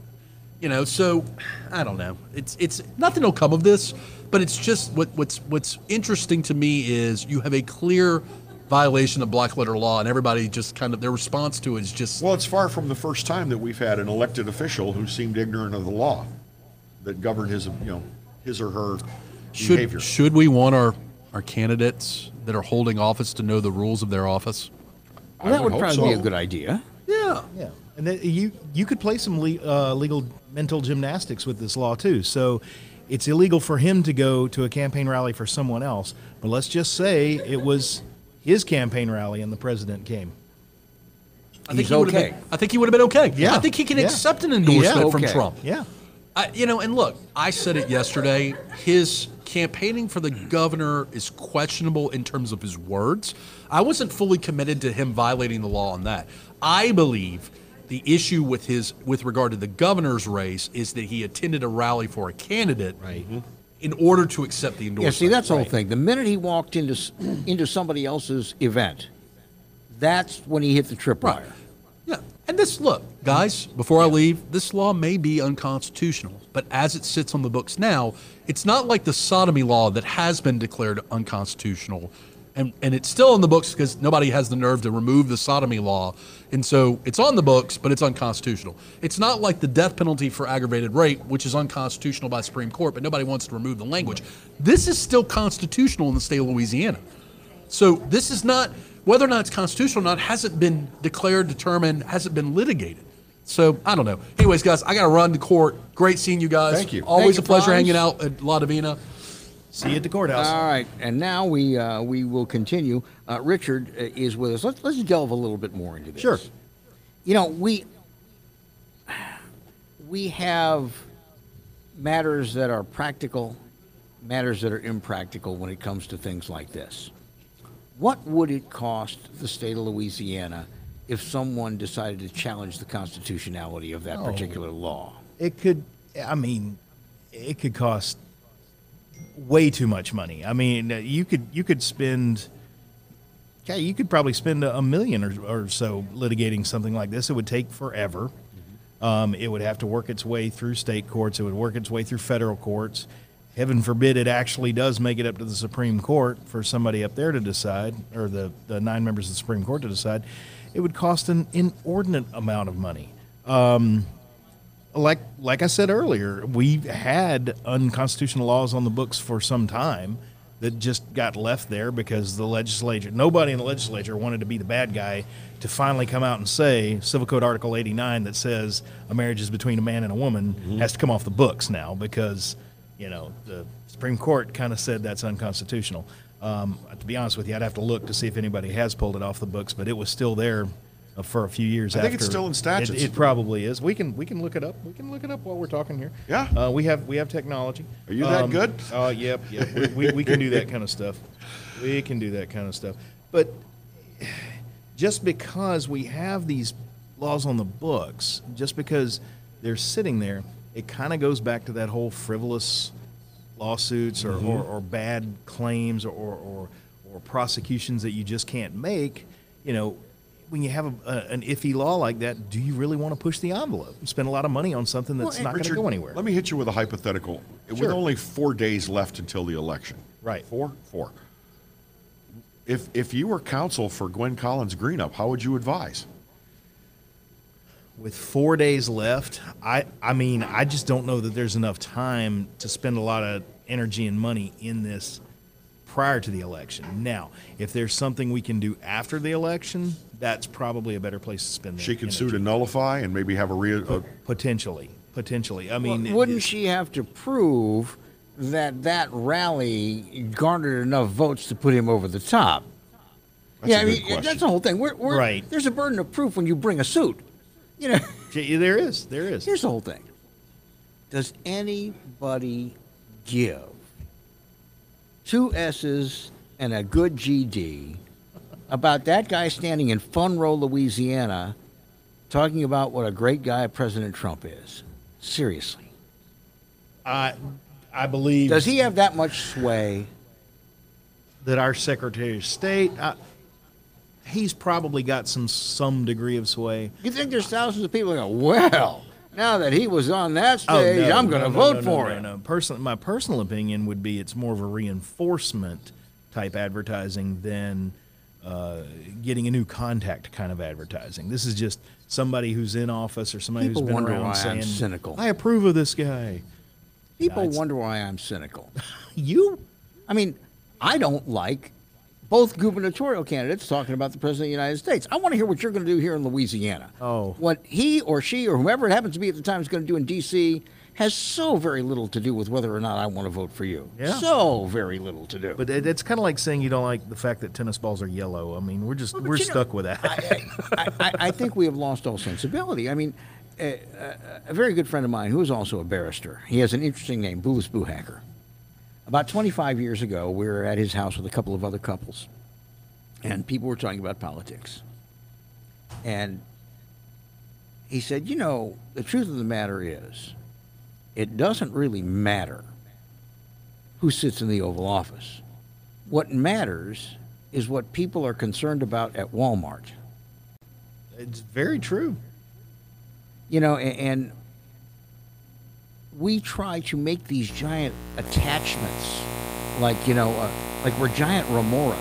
so I don't know. It's nothing will come of this. But it's just what's interesting to me is you have a clear violation of black letter law, and everybody just kind of their response to it is just. Well, it's far from the first time that we've had an elected official who seemed ignorant of the law that governed his or her behavior. Should we want our candidates that are holding office to know the rules of their office? Well, that would probably be a good idea. Yeah. Yeah. And then you could play some legal mental gymnastics with this law, too. So it's illegal for him to go to a campaign rally for someone else. But let's just say it was his campaign rally and the president came. I think he would have been okay. Yeah. I think he can accept an endorsement from Trump. Yeah. And look, I said it yesterday, his campaigning for the governor is questionable in terms of his words. I wasn't fully committed to him violating the law on that. I believe the issue with regard to the governor's race is that he attended a rally for a candidate in order to accept the endorsement. Yeah, see, that's the whole thing. The minute he walked into somebody else's event, that's when he hit the tripwire. Right. Yeah. And look, guys, before I leave, this law may be unconstitutional, but as it sits on the books now, it's not like the sodomy law that has been declared unconstitutional. And it's still on the books because nobody has the nerve to remove the sodomy law. And so it's on the books, but it's unconstitutional. It's not like the death penalty for aggravated rape, which is unconstitutional by the Supreme Court, but nobody wants to remove the language. This is still constitutional in the state of Louisiana. So this is not, whether or not it's constitutional or not, hasn't been declared, determined, hasn't been litigated. So I don't know. Anyways, guys, I got to run to court. Great seeing you guys. Thank you. Always Thank a pleasure Franz. hanging out at La Divina. See you at the courthouse. All right, and now we will continue. Richard is with us. Let's delve a little bit more into this. Sure. We have matters that are practical, matters that are impractical when it comes to things like this. What would it cost the state of Louisiana if someone decided to challenge the constitutionality of that particular law? It could cost way too much money. I mean, you could spend. Okay, you could probably spend $1 million or so litigating something like this. It would take forever. It would have to work its way through state courts. It would work its way through federal courts. Heaven forbid it actually does make it up to the Supreme Court for somebody up there to decide, or the 9 members of the Supreme Court to decide. It would cost an inordinate amount of money. Like I said earlier, we've had unconstitutional laws on the books for some time. that just got left there because nobody in the legislature wanted to be the bad guy to finally come out and say Civil Code Article 89 that says a marriage is between a man and a woman has to come off the books now because, the Supreme Court kind of said that's unconstitutional. To be honest with you, I'd have to look to see if anybody has pulled it off the books, but it was still there for a few years. I think it's still in statutes. It probably is. We can look it up. We can look it up while we're talking here. Yeah. We have technology. Are you that good? Yep. We can do that kind of stuff. We can do that kind of stuff. But just because we have these laws on the books, just because they're sitting there, it kind of goes back to that whole frivolous lawsuits or bad claims or prosecutions that you just can't make. When you have an iffy law like that, do you really want to push the envelope and spend a lot of money on something that's not going to go anywhere? Let me hit you with a hypothetical. Sure. With only 4 days left until the election. Right. Four. If you were counsel for Gwen Collins Greenup, how would you advise? With 4 days left, I just don't know that there's enough time to spend a lot of energy and money in this prior to the election. Now, if there's something we can do after the election, that's probably a better place to spend the She can energy. sue to nullify and maybe have a real... Potentially. I mean... Wouldn't she have to prove that rally garnered enough votes to put him over the top? That's a good question. That's the whole thing. Right. There's a burden of proof when you bring a suit. There is. Here's the whole thing. Does anybody give 2 S's and a good GD about that guy standing in Fun Row, Louisiana, talking about what a great guy President Trump is? Seriously. I believe... Does he have that much sway? That our Secretary of State... he's probably got some degree of sway. You think there's thousands of people who go, well, now that he was on that stage, I'm going to vote for him? No. My personal opinion would be it's more of a reinforcement type advertising than getting a new contact kind of advertising. This is just somebody who's in office or somebody People who's been wonder around why saying, I'm cynical. I approve of this guy. People wonder why I'm cynical. I mean, I don't like both gubernatorial candidates talking about the President of the United States. I want to hear what you're going to do here in Louisiana. Oh. What he or she or whoever it happens to be at the time is going to do in D.C. has so very little to do with whether or not I want to vote for you. Yeah. So very little to do. But it's kind of like saying you don't like the fact that tennis balls are yellow. I mean, we're stuck with that. I think we have lost all sensibility. I mean, a very good friend of mine who is also a barrister, he has an interesting name, Boulis Buhacker. About 25 years ago, we were at his house with a couple of other couples, and people were talking about politics. And he said, the truth of the matter is, it doesn't really matter who sits in the Oval Office. What matters is what people are concerned about at Walmart. It's very true. And we try to make these giant attachments, like we're giant remoras,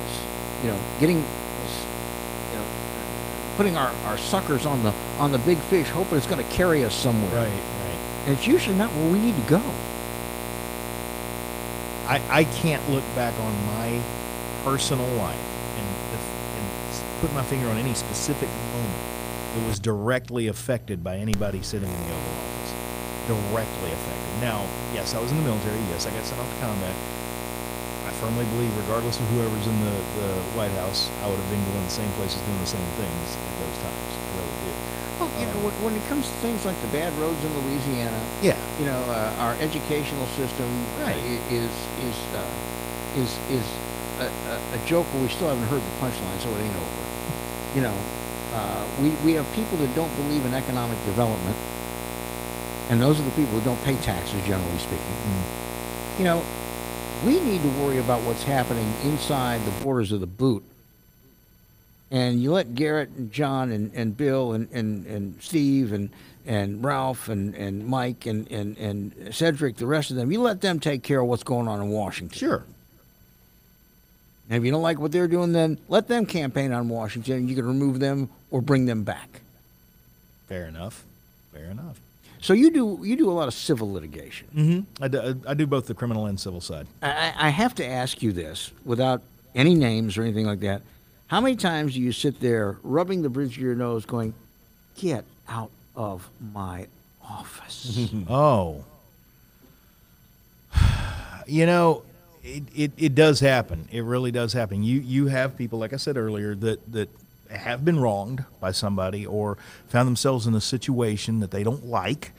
putting our suckers on the big fish, hoping it's going to carry us somewhere. Right. And it's usually not where we need to go. I can't look back on my personal life and put my finger on any specific moment that was directly affected by anybody sitting in the Oval Office. Directly affected. Now, yes, I was in the military. Yes, I got sent off to combat. I firmly believe, regardless of whoever's in the White House, I would have been going to the same places doing the same things at those times. I really did. Well, when it comes to things like the bad roads in Louisiana, our educational system is a joke where we still haven't heard the punchline, so it ain't over. We have people that don't believe in economic development. And those are the people who don't pay taxes, generally speaking. We need to worry about what's happening inside the borders of the boot. And you let Garrett and John and Bill and Steve and Ralph and Mike and Cedric, the rest of them, you let them take care of what's going on in Washington. Sure. And if you don't like what they're doing, then let them campaign on Washington, and you can remove them or bring them back. Fair enough. So you do a lot of civil litigation. I do both the criminal and civil side. I have to ask you this without any names or anything like that. How many times do you sit there rubbing the bridge of your nose going, get out of my office? Oh. It does happen. It really does happen. You have people, like I said earlier, that have been wronged by somebody or found themselves in a situation that they don't like,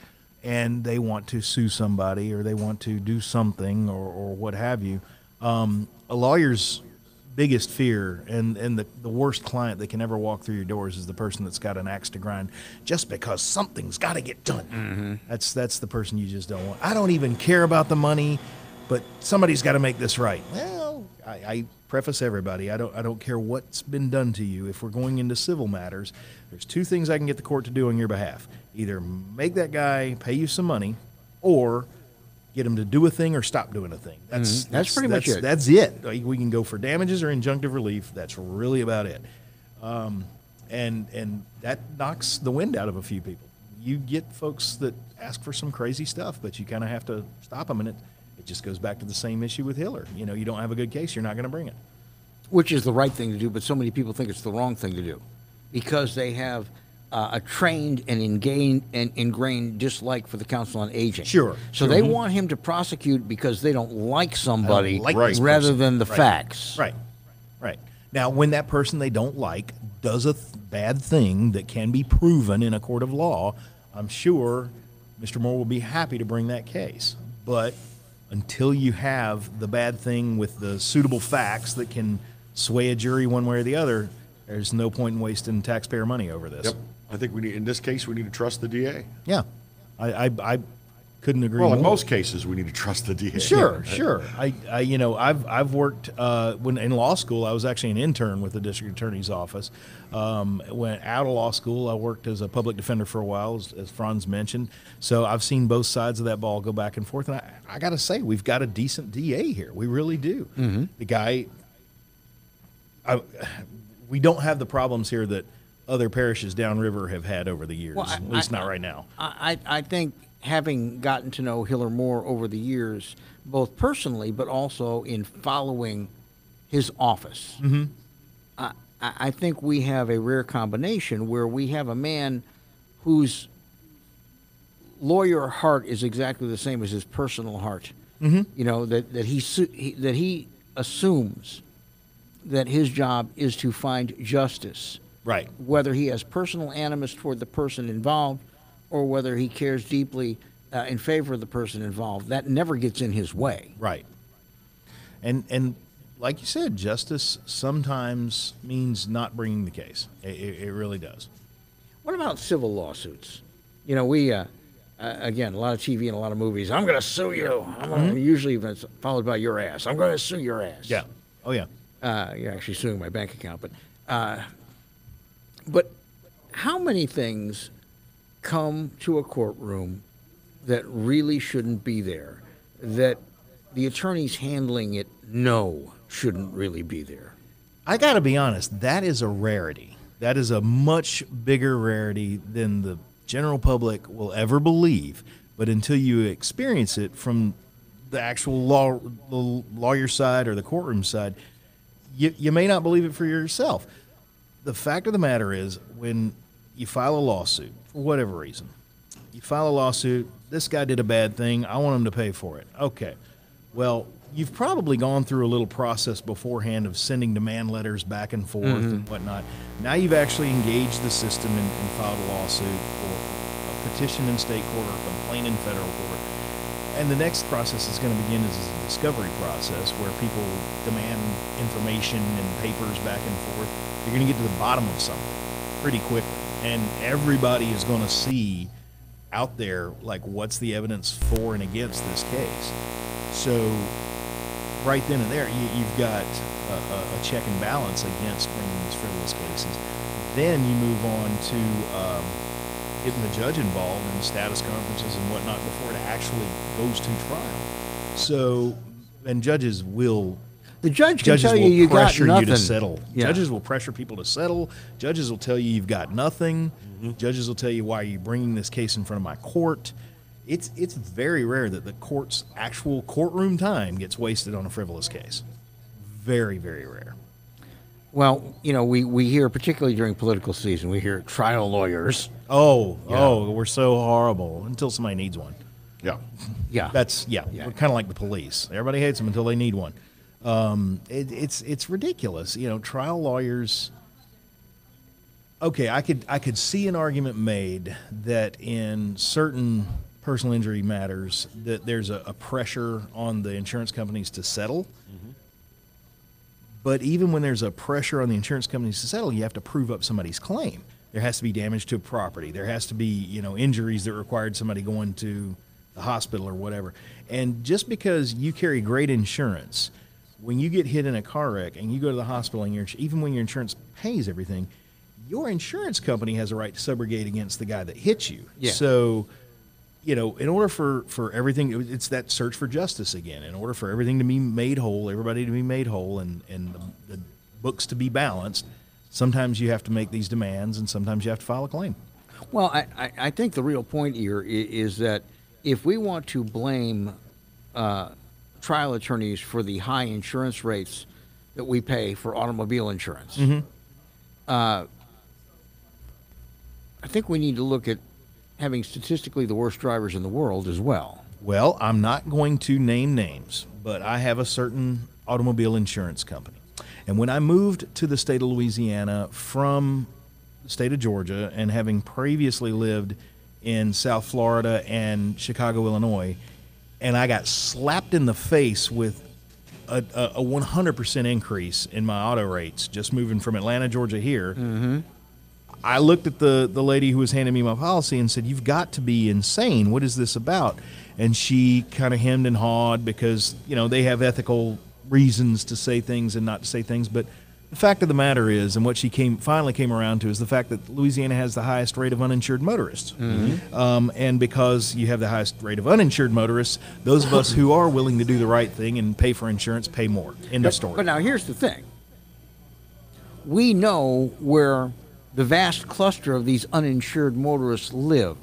and they want to sue somebody or they want to do something or what have you. A lawyer's biggest fear and the worst client that can ever walk through your doors is the person that's got an axe to grind just because something's got to get done. That's the person you just don't want. I don't even care about the money, but somebody's got to make this right. Well, I preface everybody, I don't care what's been done to you. If we're going into civil matters, there's two things I can get the court to do on your behalf. Either make that guy pay you some money or get him to do a thing or stop doing a thing. That's pretty much it. That's it. Like, we can go for damages or injunctive relief. That's really about it. And that knocks the wind out of a few people. You get folks that ask for some crazy stuff, but you kind of have to stop them, and it just goes back to the same issue with Hiller. You don't have a good case, you're not going to bring it. Which is the right thing to do, but so many people think it's the wrong thing to do because they have a trained and ingrained dislike for the Council on Aging. Sure. So they want him to prosecute because they don't like somebody this rather person. than the facts. Right. Now, when that person they don't like does a bad thing that can be proven in a court of law, I'm sure Mr. Moore will be happy to bring that case. But until you have the bad thing with the suitable facts that can sway a jury one way or the other, there's no point in wasting taxpayer money over this. Yep. I think in this case, we need to trust the DA. Yeah. I couldn't agree Well, more. in most cases, we need to trust the DA. Sure. I've worked when in law school. I was actually an intern with the district attorney's office. When out of law school, I worked as a public defender for a while, as Franz mentioned. So I've seen both sides of that ball go back and forth. And I got to say, we've got a decent DA here. We really do. The guy. We don't have the problems here that other parishes downriver have had over the years. At least not right now. I think having gotten to know Hiller Moore over the years, both personally but also in following his office, I think we have a rare combination where we have a man whose lawyer heart is exactly the same as his personal heart. That he assumes that his job is to find justice. Right. Whether he has personal animus toward the person involved or whether he cares deeply in favor of the person involved, that never gets in his way. Right. And like you said, justice sometimes means not bringing the case. It really does. What about civil lawsuits? We, again, a lot of TV and a lot of movies. I'm going to sue you. Usually it's followed by your ass. I'm going to sue your ass. Yeah. Oh, yeah. You're actually suing my bank account. But how many things come to a courtroom that really shouldn't be there, that the attorneys handling it know shouldn't really be there? I got to be honest, that is a rarity. That is a much bigger rarity than the general public will ever believe. But until you experience it from the actual lawyer side or the courtroom side, you may not believe it for yourself. The fact of the matter is, when you file a lawsuit, for whatever reason, you file a lawsuit, this guy did a bad thing, I want him to pay for it. Okay. Well, you've probably gone through a little process beforehand of sending demand letters back and forth and whatnot. Now you've actually engaged the system and filed a lawsuit or a petition in state court or a complaint in federal court. And the next process is going to begin as a discovery process where people demand information and papers back and forth. You're going to get to the bottom of something pretty quickly. And everybody is going to see out there, like, what's the evidence for and against this case. So right then and there, you've got a check and balance against bringing these frivolous cases. Then you move on to getting the judge involved in status conferences and whatnot before it actually goes to trial. So, and judges will The judge can Judges tell will you got pressure nothing. you to settle. Yeah. Judges will pressure people to settle. Judges will tell you you've got nothing. Judges will tell you, why are you bringing this case in front of my court? It's very rare that the court's actual courtroom time gets wasted on a frivolous case. Very, very rare. Well, we hear, particularly during political season, we hear trial lawyers. We're so horrible until somebody needs one. Yeah. Yeah. We're kind of like the police. Everybody hates them until they need one. It's ridiculous. Trial lawyers. Okay, I could see an argument made that in certain personal injury matters that there's a pressure on the insurance companies to settle. But even when there's a pressure on the insurance companies to settle, you have to prove up somebody's claim. There has to be damage to property. There has to be, injuries that required somebody going to the hospital or whatever. And just because you carry great insurance, when you get hit in a car wreck and you go to the hospital, and even when your insurance pays everything, your insurance company has a right to subrogate against the guy that hit you. Yeah. So, in order for everything, it's that search for justice again. In order for everything to be made whole, everybody to be made whole, and the books to be balanced, sometimes you have to make these demands, and sometimes you have to file a claim. Well, I think the real point here is that if we want to blame trial attorneys for the high insurance rates that we pay for automobile insurance, I think we need to look at having statistically the worst drivers in the world as well. Well, I'm not going to name names, but I have a certain automobile insurance company. And when I moved to the state of Louisiana from the state of Georgia, and having previously lived in South Florida and Chicago, Illinois, and I got slapped in the face with a 100% increase in my auto rates just moving from Atlanta, Georgia here, I looked at the lady who was handing me my policy and said, "You've got to be insane. What is this about?" And she kind of hemmed and hawed because, they have ethical reasons to say things and not to say things. But the fact of the matter is, and what she finally came around to, is the fact that Louisiana has the highest rate of uninsured motorists. And because you have the highest rate of uninsured motorists, those of us who are willing to do the right thing and pay for insurance pay more. End of story. But now here's the thing. We know where the vast cluster of these uninsured motorists live.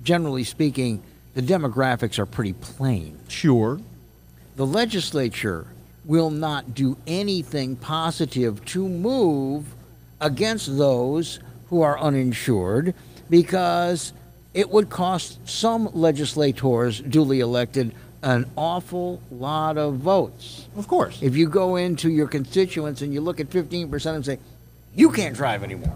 Generally speaking, the demographics are pretty plain. Sure. The legislature will not do anything positive to move against those who are uninsured because it would cost some legislators duly elected an awful lot of votes. Of course. If you go into your constituents and you look at 15% and say, you can't drive anymore.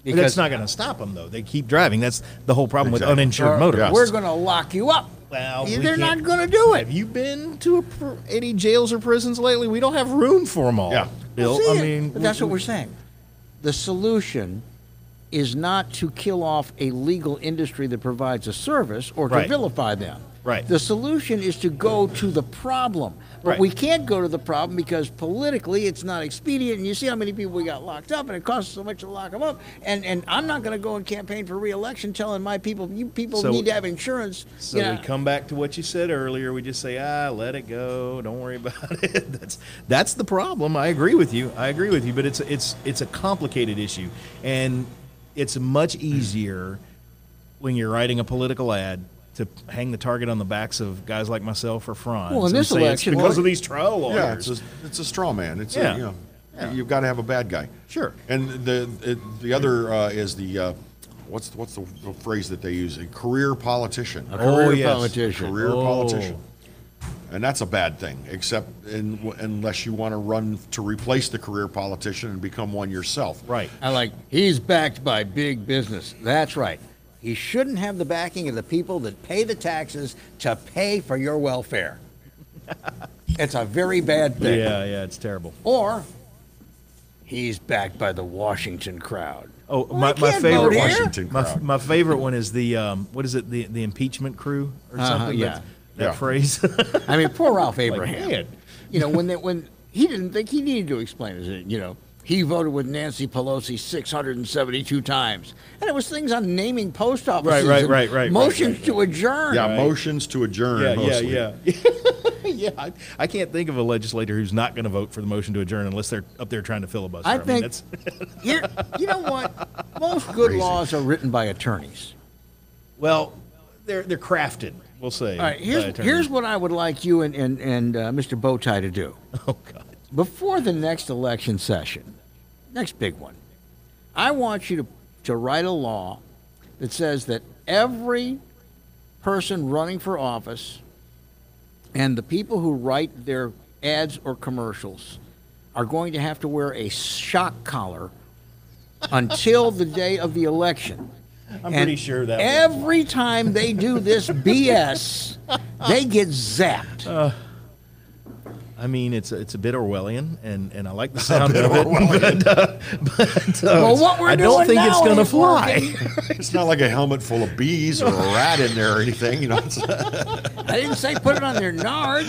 But that's not going to stop them, though. They keep driving. That's the whole problem with uninsured motorists. We're going to lock you up. Well, they're not going to do it. Have you been to any jails or prisons lately? We don't have room for them all. Yeah. Bill, But that's what we're saying. The solution is not to kill off a legal industry that provides a service or to vilify them. Right. The solution is to go to the problem. But we can't go to the problem because politically it's not expedient. And you see how many people we got locked up, and it costs so much to lock them up. And I'm not going to go and campaign for re-election telling my people, you people need to have insurance. So we come back to what you said earlier. We just say, let it go. Don't worry about it. That's the problem. I agree with you. But it's a complicated issue. And it's much easier when you're writing a political ad to hang the target on the backs of guys like myself or Franz. Well, in this election, it's because of these trial lawyers. Yeah, it's a straw man. It's Yeah. you've got to have a bad guy. Sure. And the other is the what's the phrase that they use? A career politician. A career yes. politician. Career politician. And that's a bad thing, except unless you want to run to replace the career politician and become one yourself. Right. I like, he's backed by big business. That's right. He shouldn't have the backing of the people that pay the taxes to pay for your welfare. It's a very bad thing. Yeah, it's terrible. Or he's backed by the Washington crowd. Oh, Well, my I can't favorite vote here. Washington crowd. my favorite one is the what is it, the impeachment crew or something? yeah. That phrase. I mean, poor Ralph Abraham. man. When he didn't think he needed to explain it, he voted with Nancy Pelosi 672 times. And it was things on naming post offices. Right. Motions to adjourn. Yeah, motions to adjourn. Yeah. Yeah, I can't think of a legislator who's not going to vote for the motion to adjourn unless they're up there trying to filibuster. I mean, think that's you know what? Most good laws are written by attorneys. well, they're crafted. We'll say. All right, by here's attorneys. what I would like you and Mr. Bowtie to do. Oh God. Before the next election session, next big one, I want you to write a law that says that every person running for office and the people who write their ads or commercials are going to have to wear a shock collar until the day of the election. I'm pretty sure that every time they do this BS, they get zapped. I mean, it's a bit Orwellian, and I like the sound of it. But Well, what we're I don't doing think now it's going to ain't fly. working. It's not like a helmet full of bees or a rat in there or anything. You know, I didn't say put it on their nard.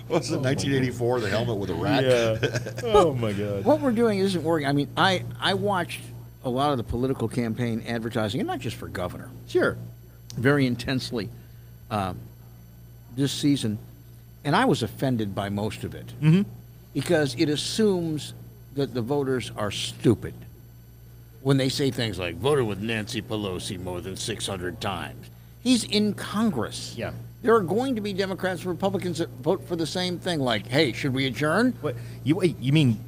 what's it? 1984, the helmet with a rat. Yeah. Oh my God. What we're doing isn't working. I mean, I watched a lot of the political campaign advertising, and not just for governor, Sure. very intensely this season, and I was offended by most of it because it assumes that the voters are stupid when they say things like voted with Nancy Pelosi more than 600 times. He's in Congress. Yeah. There are going to be Democrats and Republicans that vote for the same thing, like, hey, should we adjourn? What you mean?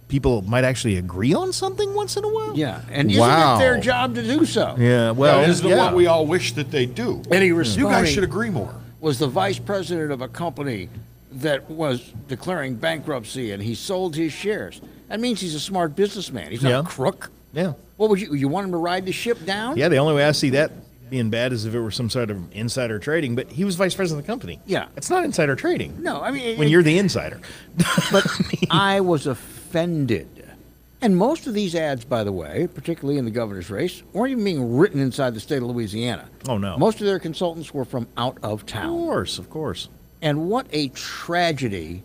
People might actually agree on something once in a while. Yeah, and isn't Wow. it their job to do so? Yeah. Well, Well, isn't it yeah. what we all wish that they do? And he You responded, guys should agree more. was the vice president of a company that was declaring bankruptcy, and he sold his shares. That means he's a smart businessman. He's not Yeah. a crook. Yeah. What would you want him to ride the ship down? Yeah. The only way I see that being bad is if it were some sort of insider trading. But he was vice president of the company. Yeah. It's not insider trading. No, I mean, When you're the insider. But I was offended. And most of these ads, by the way, particularly in the governor's race, weren't even being written inside the state of Louisiana. Oh, no. Most of their consultants were from out of Of town. course. Of course. And what a tragedy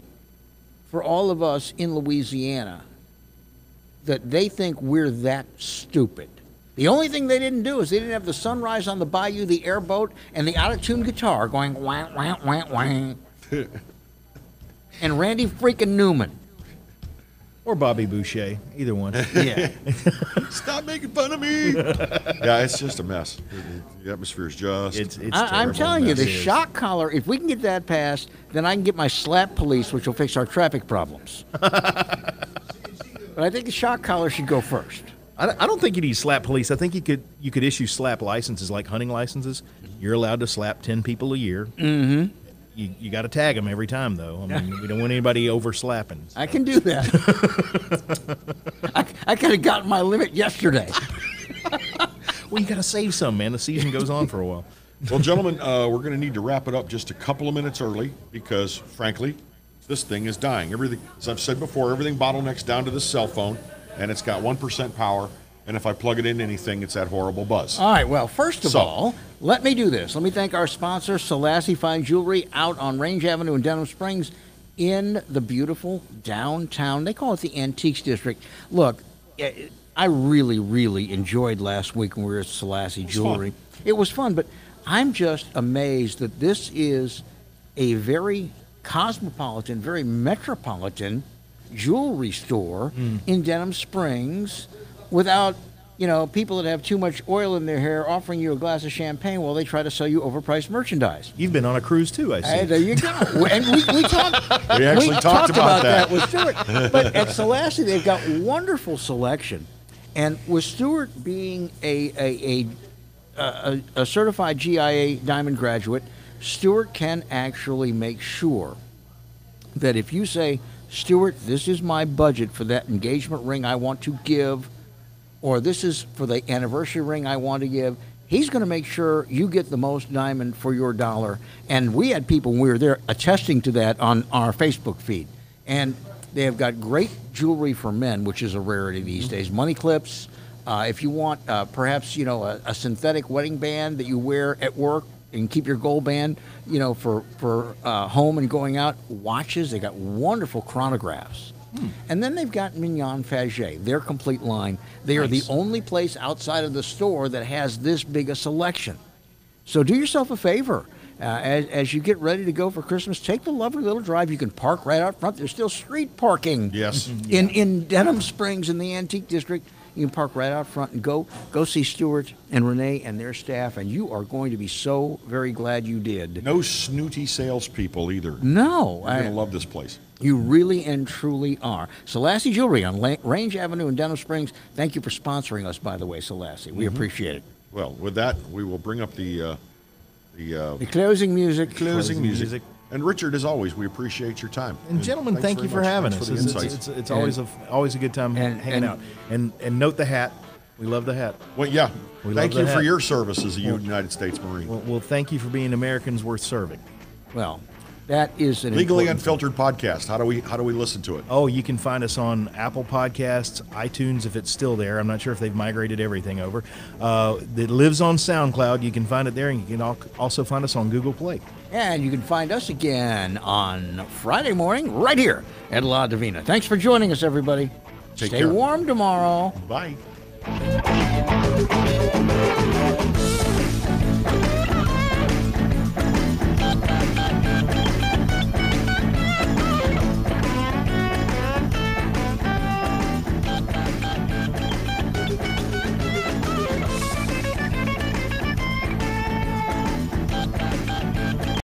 for all of us in Louisiana that they think we're that stupid. The only thing they didn't do is they didn't have the sunrise on the bayou, the airboat, and the out-of-tune guitar going wah, wah, wah, wah. And Randy freaking Newman. Or Bobby Boucher. Either one. Yeah. Stop making fun of me. Yeah, it's just a mess. The atmosphere is just. It's I'm terrible. telling you, the It is. shock collar, if we can get that passed, then I can get my slap police, which will fix our traffic problems. But I think the shock collar should go first. I don't think you need slap police. I think you could issue slap licenses like hunting licenses. You're allowed to slap 10 people a year. Mm-hmm. You got to tag them every time, though. I mean, we don't want anybody over slapping. I can do that. I could have gotten my limit yesterday. Well, you got to save some, man. The season goes on for a while. Well, gentlemen, we're going to need to wrap it up just a couple of minutes early because, frankly, this thing is dying. Everything, as I've said before, everything bottlenecks down to this cell phone, and it's got 1% power. And if I plug it into anything, it's that horrible buzz. All right, well, first of So- all, let me do this. Let me thank our sponsor, Salassi Fine Jewelry, out on Range Avenue in Denham Springs in the beautiful downtown. They call it the Antiques District. Look, I really, really enjoyed last week when we were at Salassi Jewelry. It was fun, but I'm just amazed that this is a very cosmopolitan, very metropolitan jewelry store in Denham Springs without, people that have too much oil in their hair offering you a glass of champagne while they try to sell you overpriced merchandise. You've been on a cruise, too, I see. Hey, there you go. And we talked. We actually talked about that. with Stuart. But at Salassi, they've got wonderful selection, and with Stuart being a certified GIA diamond graduate, Stuart can actually make sure that if you say, Stuart, this is my budget for that engagement ring I want to give, or this is for the anniversary ring I want to give, he's going to make sure you get the most diamond for your dollar. And we had people when we were there attesting to that on our Facebook feed. And they have got great jewelry for men, which is a rarity these days. Money clips. If you want perhaps, a synthetic wedding band that you wear at work and keep your gold band, for home and going out. Watches. They got wonderful chronographs. And then they've got Mignon Faget, their complete line. They are the only place outside of the store that has this big a selection. So do yourself a favor. as you get ready to go for Christmas, take the lovely little drive. You can park right out front. There's still street parking. Yes. In Denham Springs in the Antique District. You can park right out front and go see Stuart and Renee and their staff, and you are going to be so very glad you did. No snooty salespeople either. No. You're going to love this place. You really and truly are. Salassi Jewelry on Range Avenue in Denham Springs. Thank you for sponsoring us, by the way, Salassi. We appreciate it. Well, with that, we will bring up the closing music. closing music. And Richard, as always, we appreciate your time. And gentlemen, thanks thank you very for much. having Thanks us. for the insights. It's always a good time hanging out. And note the hat. We love the hat. Well, yeah. We Thank love you the for hat. your service as a United States Marine. Well, thank you for being Americans worth serving. Well, that is an Legally important Unfiltered podcast. How do we listen to it? Oh, you can find us on Apple Podcasts, iTunes if it's still there. I'm not sure if they've migrated everything over. It lives on SoundCloud. You can find it there, and you can also find us on Google Play. And you can find us again on Friday morning right here at La Divina. Thanks for joining us, everybody. Take Stay care. warm tomorrow. Bye.